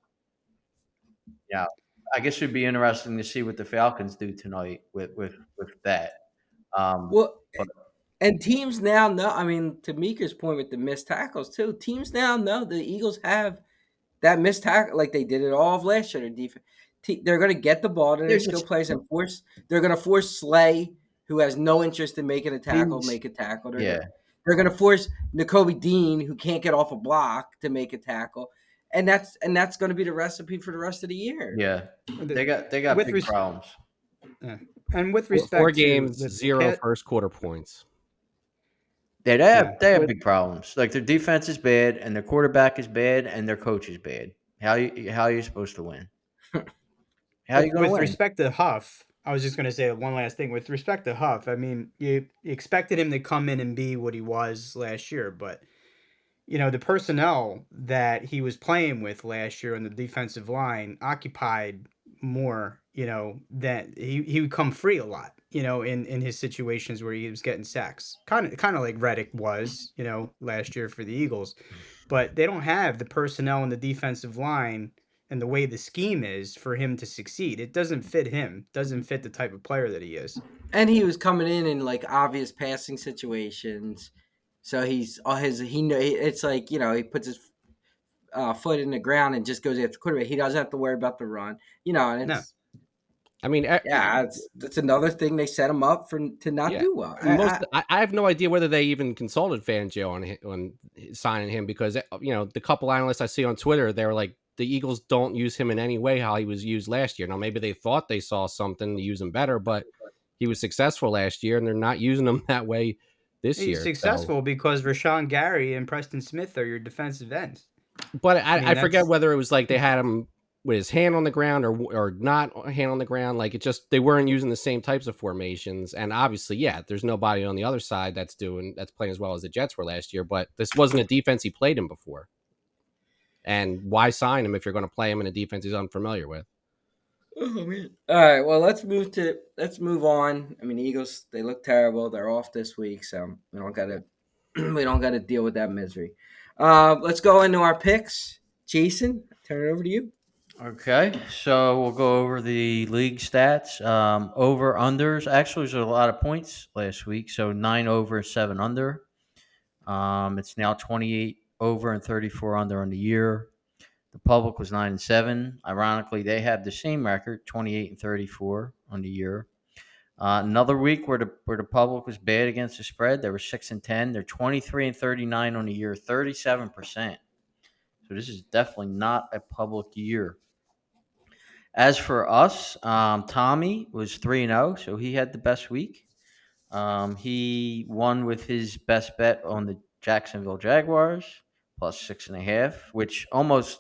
Yeah, I guess it'd be interesting to see what the Falcons do tonight with that. Well, and teams now know. I mean, to Meeker's point with the missed tackles too. Teams now know the Eagles have that missed tackle, like they did it all of last year. Their defense, they're going to get the ball to their skill players and force. They're going to force Slay, who has no interest in making a tackle, make a tackle. They're going to force Nakobe Dean, who can't get off a block, to make a tackle, and that's going to be the recipe for the rest of the year. Yeah, they got big problems. And with respect 4 to games, the 0 first quarter points. They have big problems. Like their defense is bad, and their quarterback is bad, and their coach is bad. How are you supposed to win? How are you going to win? With respect to Huff, I was just going to say one last thing. With respect to Huff, I mean, you expected him to come in and be what he was last year, but the personnel that he was playing with last year on the defensive line occupied more, that he would come free a lot, in his situations where he was getting sacks. Kind of like Reddick was, last year for the Eagles. But they don't have the personnel in the defensive line and the way the scheme is for him to succeed. It doesn't fit him. Doesn't fit the type of player that he is. And he was coming in like obvious passing situations. So it's like, he puts his foot in the ground and just goes after quarterback. He doesn't have to worry about the run, and it's. No. I mean, that's another thing they set him up to not do well. I have no idea whether they even consulted Fangio on signing him, because the couple analysts I see on Twitter, they were like, the Eagles don't use him in any way how he was used last year. Now maybe they thought they saw something to use him better, but he was successful last year, and they're not using him that way this year. He's successful because Rashawn Gary and Preston Smith are your defensive ends. But I forget whether it was like they had him with his hand on the ground or not hand on the ground. Like they weren't using the same types of formations. And obviously, there's nobody on the other side that's playing as well as the Jets were last year, but this wasn't a defense he played in before. And why sign him if you're going to play him in a defense he's unfamiliar with? Oh man! All right, well let's move on. I mean, the Eagles, they look terrible. They're off this week, so we don't gotta deal with that misery. Let's go into our picks. Jason, turn it over to you. Okay, so we'll go over the league stats. Over unders. Actually, there's a lot of points last week. So 9 over, 7 under. It's now 28 over and 34 under on the year. The public was 9 and 7. Ironically, they have the same record, 28 and 34 on the year. Another week where the public was bad against the spread, they were 6 and 10. They're 23 and 39 on the year, 37%. So this is definitely not a public year. As for us, Tommy was 3-0, so he had the best week. He won with his best bet on the Jacksonville Jaguars, plus 6.5, which almost,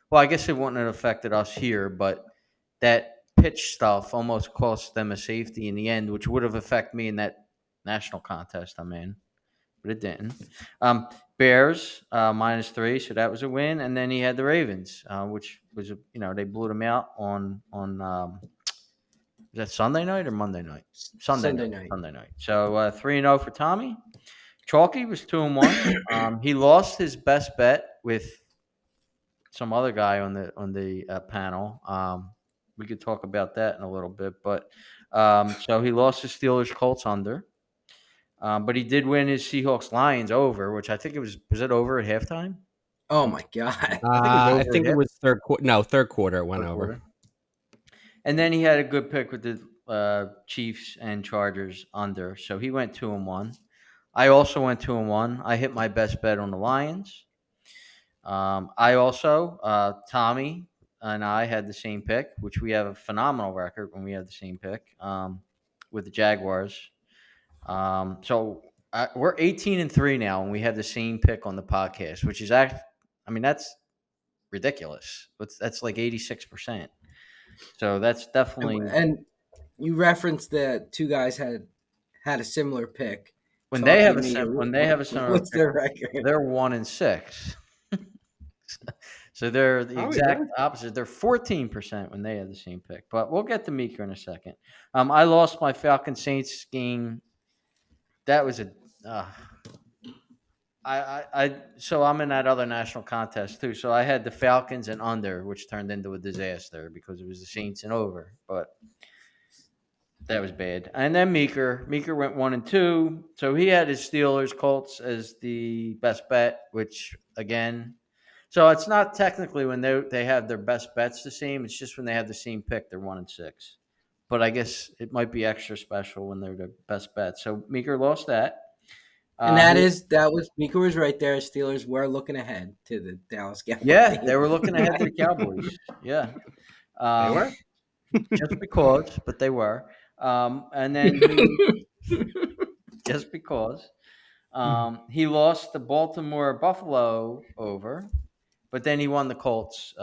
well, I guess it wouldn't have affected us here, but that pitch stuff almost cost them a safety in the end, which would have affected me in that national contest I'm in, but it didn't. Bears, -3, so that was a win. And then he had the Ravens, which was, they blew them out on was that Sunday night or Monday night? Sunday night. So 3-0 for Tommy. Chalky was 2-1. He lost his best bet with some other guy on the panel. We could talk about that in a little bit, but so he lost his Steelers Colts under. But he did win his Seahawks Lions over, which I think was it over at halftime? Oh my God! I think it was third quarter. No, third quarter it went over. And then he had a good pick with the Chiefs and Chargers under, so he went 2-1. I also went 2-1. I hit my best bet on the Lions. I also Tommy and I had the same pick, which we have a phenomenal record when we have the same pick with the Jaguars. So we're 18-3 now, and we have the same pick on the podcast, which is that's ridiculous. That's like 86%. So that's definitely. And you referenced that two guys had a similar pick. When they have a similar, what's their record? They're 1-6. So they're the exact opposite. They're 14% when they have the same pick. But we'll get to Meeker in a second. I lost my Falcon Saints game. That was so I'm in that other national contest too. So I had the Falcons and under, which turned into a disaster because it was the Saints and over. But that was bad. And then Meeker went 1-2. So he had his Steelers Colts as the best bet, which again, So it's not technically when they have their best bets the same. It's just when they have the same pick, they're 1-6. But I guess it might be extra special when they're the best bet. So Meeker lost that. And that was Mika was right there. Steelers were looking ahead to the Dallas Cowboys. Yeah, they were looking ahead to the Cowboys. Yeah, They were. just because, but they were. And then just because he lost the Baltimore Buffalo over, but then he won the Colts.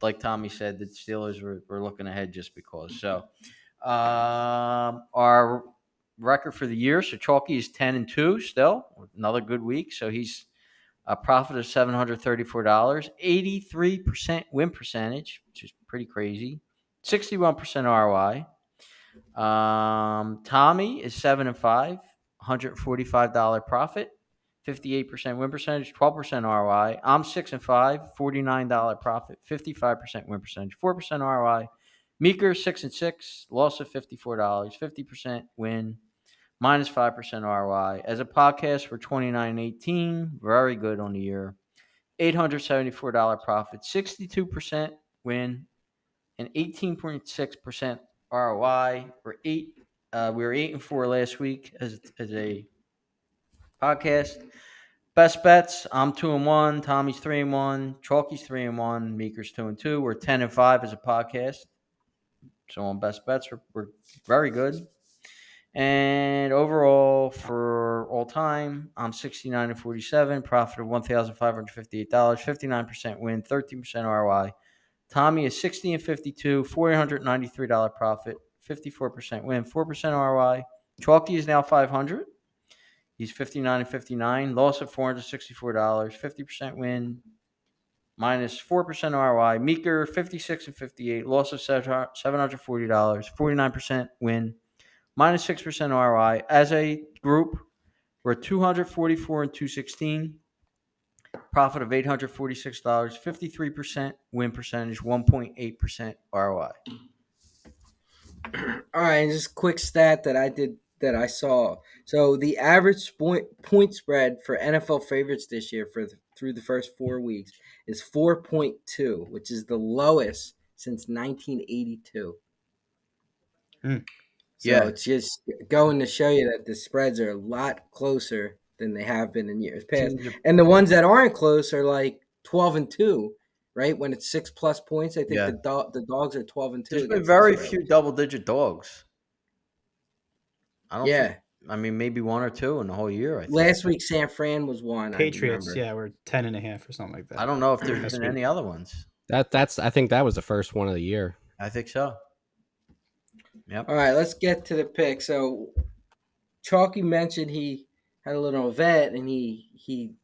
Like Tommy said, the Steelers were looking ahead just because. So our record for the year, so Chalky is 10-2 still, another good week. So he's a profit of $734, 83% win percentage, which is pretty crazy, 61% ROI. Tommy is 7-5, $145 profit, 58% win percentage, 12% ROI. I'm 6-5, $49 profit, 55% win percentage, 4% ROI. Meeker 6-6, loss of $54, 50% win, minus 5% ROI. As a podcast, we're 29-18, very good on the year. $874 profit, 62% win, and 18.6% ROI. We were 8-4 last week as a podcast. Best bets: I'm 2-1, Tommy's 3-1, Chalky's 3-1, Meeker's 2-2. We're 10-5 as a podcast. So on best bets, we're very good. And overall, for all time, I'm 69-47, profit of $1,558, 59% win, 13% ROI. Tommy is 60-52, $493 profit, 54% win, 4% ROI. Chalky is now 500. He's 59-59, loss of $464, 50% win, minus 4% ROI. Meeker 56-58, loss of $740, 49% win, minus 6% ROI. As a group, we're 244-216, profit of $846, 53% win percentage, 1.8% ROI. All right, and just a quick stat that I saw. So the average point spread for NFL favorites this year through the first 4 weeks is 4.2, which is the lowest since 1982. So it's just going to show you that the spreads are a lot closer than they have been in years past. And the ones that aren't close are like 12-2, right? When it's 6+ points, I think the dogs are 12-2. There's been very few double-digit dogs. I don't think. I mean, maybe 1 or 2 in the whole year. I think. Last week, San Fran was 1. Patriots, were 10.5 or something like that. I don't know if there's been any other ones. I think that was the first one of the year. I think so. Yep. All right, let's get to the pick. So, Chalky mentioned he had a little event and he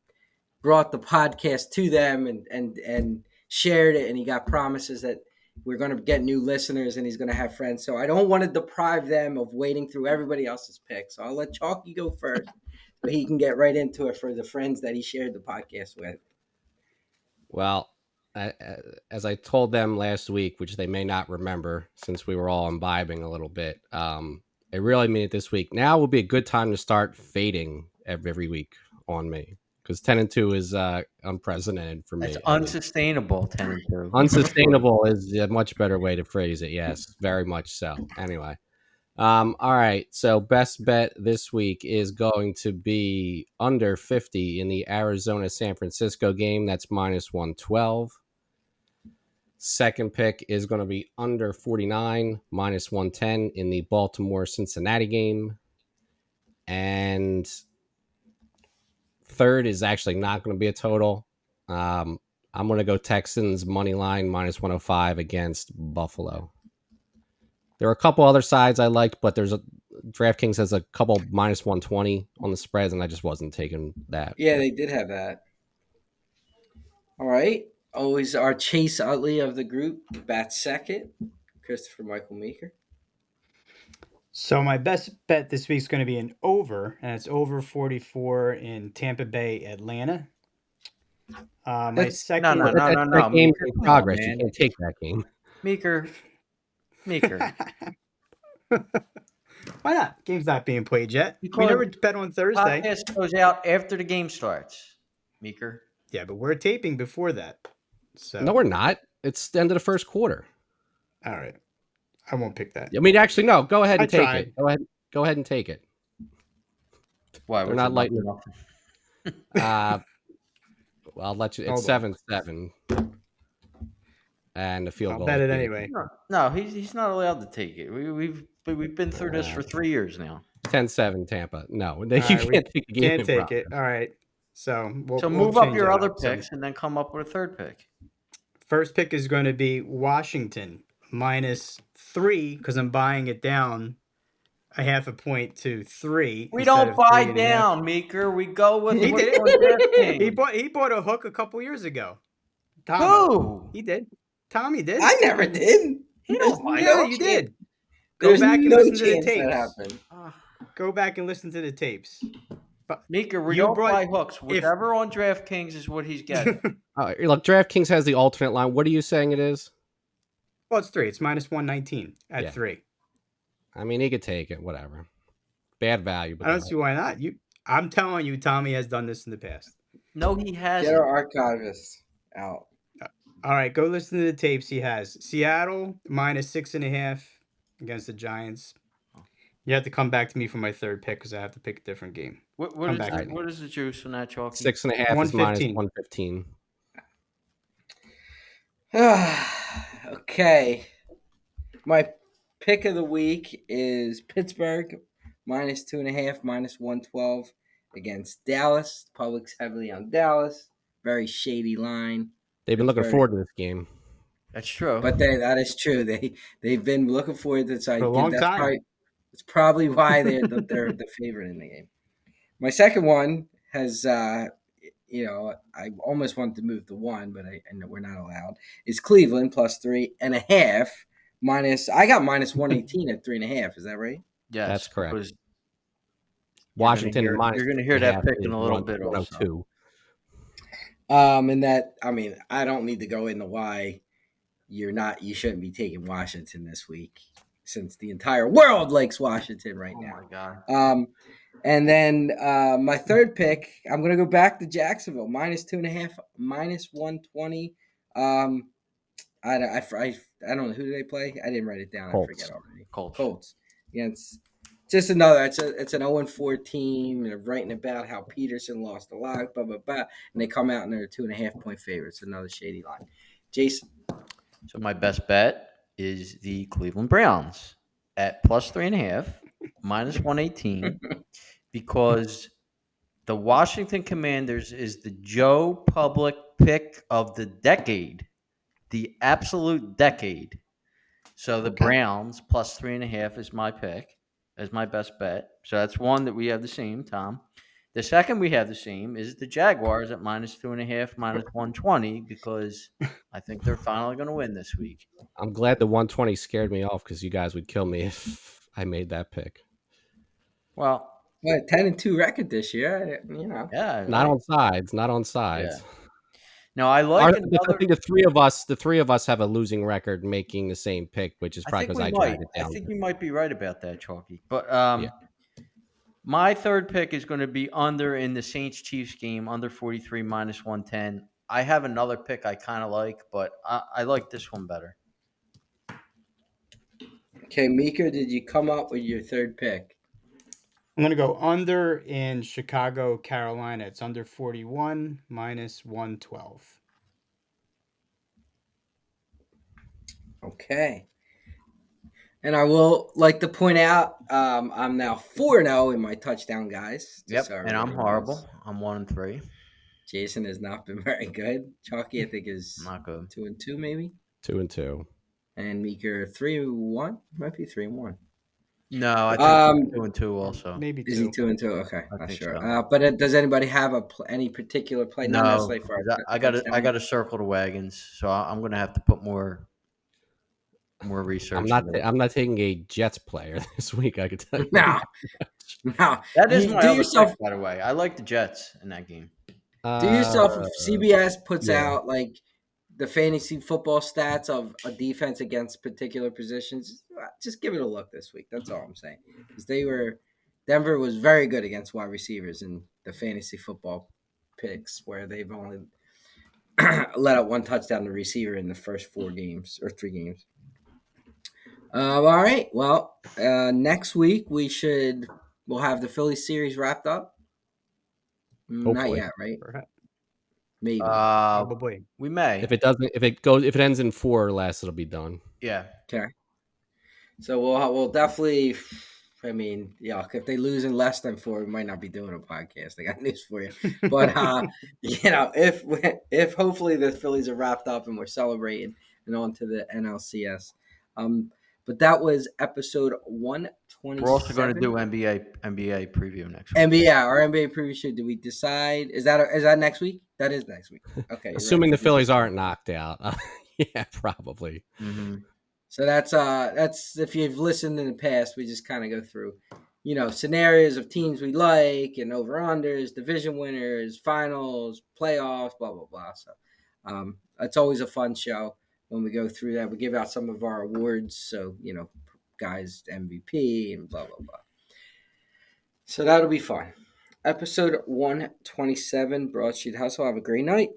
brought the podcast to them and shared it, and he got promises that we're going to get new listeners and he's going to have friends. So I don't want to deprive them of waiting through everybody else's picks. So I'll let Chalky go first so he can get right into it for the friends that he shared the podcast with. Well, as I told them last week, which they may not remember since we were all imbibing a little bit, I really mean it this week. Now will be a good time to start fading every week on me. Because 10-2 is unprecedented for me. It's unsustainable. 10-2. Unsustainable is a much better way to phrase it. Yes, very much so. Anyway, all right. So best bet this week is going to be under 50 in the Arizona-San Francisco game. That's minus 112. Second pick is going to be under 49, minus 110 in the Baltimore-Cincinnati game. And third is actually not going to be a total. I'm going to go Texans money line minus 105 against Buffalo. There are a couple other sides I liked, but DraftKings has a couple minus 120 on the spreads, and I just wasn't taking that. Yeah, they did have that. All right. Always our Chase Utley of the group, bats second. Christopher Michael Meeker. So my best bet this week is going to be an over, and it's over 44 in Tampa Bay, Atlanta. My second, no. That game's in progress. You can't take that game. Meeker. Why not? Game's not being played yet. We never bet on Thursday. Podcast goes out after the game starts. Meeker. Yeah, but we're taping before that. So No, we're not. It's the end of the first quarter. all right. I won't pick that. I mean, actually, no. Go ahead I and take tried. it. Go ahead and take it. Why? They're What's not it lighting. nothing? Well, I'll let you. It's Hold on. 7-7, and the field I'll goal. bet is it being- anyway. No, he's not allowed to take it. We've been through this for 3 years now. 10-7 Tampa. No, All you right, can't we take the game. can't in take Providence. it. All right. So So we'll move up change your that other up. So picks and then come up with a third pick. first pick is going to be Washington -3 because I'm buying it down a half a point to 3. We instead don't of buy 3.5. down, Meeker. We go with He what's did on it. DraftKings. He bought a hook a couple years ago. Tommy. Who? He did. Tommy did. I never did. He There's don't buy Yeah, no you chance. did. Go There's back and no listen to the chance that tapes. happened. Go back and listen to the tapes. But Meeker, we You don't brought- buy hooks. Whatever on DraftKings is what he's getting. Look, DraftKings has the alternate line. What are you saying it is? well, it's 3. It's -119 at Yeah. 3. I mean, he could take it. Whatever. Bad value, but I don't see why not. I'm telling you, Tommy has done this in the past. No, he Get hasn't. our archivist out. All right, go listen to the tapes. He has Seattle -6.5 against the Giants. You have to come back to me for my third pick because I have to pick a different game. What Come is back the, to me. what is the juice on that, Chalky? 6.5 is 115. -115. Okay. My pick of the week is Pittsburgh -2.5, -112 against Dallas. Public's heavily on Dallas. Very shady line. They've been looking Pittsburgh. forward to this game. That's true. But that is true. They've been looking forward to it. So For a long time. That's probably why they're the favorite in the game. My second one has I almost wanted to move to 1, but I know we're not allowed. Is Cleveland +3.5 minus. I got -118 at 3.5. Is that right? Yes, That's correct. because Washington you're minus. gonna hear that 3.5 pick in is a little bit also. 102. And that, I mean, I don't need to go into why you shouldn't be taking Washington this week, since the entire world likes Washington right Oh now. my god. And then my third pick, I'm gonna go back to Jacksonville -2.5, -120. I don't know, who do they play? I didn't write it down. Colts. I forget already. Colts. Yeah, it's just another. It's an 0-4 team. They're writing about how Peterson lost a lot, blah blah blah, and they come out and they're 2.5-point favorites. Another shady line. Jason. So my best bet is the Cleveland Browns at +3.5, -118, because the Washington Commanders is the Joe Public pick of the decade, the absolute decade. So the Okay. Browns +3.5 is my pick, as my best bet. So that's one that we have the same, Tom. The second we have the same is the Jaguars at -2.5, -120, because I think they're finally going to win this week. I'm glad the 120 scared me off because you guys would kill me if I made that pick. Well, What, 10-2 record this year? yeah. Not on sides. Not on sides. Yeah. No, I like I another. think the three of us have a losing record making the same pick, which is probably because I dragged it down. I think you might be right about that, Chalky. But Yeah. my third pick is going to be under in the Saints-Chiefs game, under 43 -110. I have another pick I kind of like, but I like this one better. Okay, Mika, did you come up with your third pick? I'm going to go under in Chicago, Carolina. It's under 41 -112. Okay. And I will like to point out, I'm now 4-0 in my touchdown guys. Yep, So and I'm everybody horrible. knows. I'm 1-3. Jason has not been very good. Chalky, I think, is Not good. 2-2 maybe. 2-2. And Meeker 3-1. Might be 3-1. No, I think 2-2 also. Maybe Is he 2. 2-2? Okay, I not think sure. so. But does anybody have any particular play? Not No, necessarily for our I got touchdown. to circle the wagons, so I'm going to have to put more research. I'm not taking a Jets player this week. I could tell you. No. No. That is You my do other yourself pick, by the way. I like the Jets in that game. Do yourself, if CBS puts yeah. out like the fantasy football stats of a defense against particular positions, just give it a look this week. That's all I'm saying. Because Denver was very good against wide receivers in the fantasy football picks, where they've only let up one touchdown to receiver in the first 4 games or 3 games. All right. Well, next week we'll have the Philly series wrapped up. Not Hopefully. yet, right? Perhaps. Maybe. Probably. We may. If it ends in 4 or less, it'll be done. Yeah. Okay. So we'll definitely. I mean, yeah, if they lose in less than 4, we might not be doing a podcast. I got news for you. But if hopefully the Phillies are wrapped up and we're celebrating and on to the NLCS. But that was episode 127. We're also going to do NBA preview next week. Our NBA preview show. Did we decide? Is that next week? That is next week. Okay. Assuming right. the Phillies aren't knocked out. Yeah, probably. Mm-hmm. So that's if you've listened in the past, we just kind of go through, scenarios of teams we like and over-unders, division winners, finals, playoffs, blah, blah, blah. So it's always a fun show when we go through that. We give out some of our awards. So, guys, MVP and blah, blah, blah. So that'll be fun. Episode 127, Broad Street Hustle. Have a great night.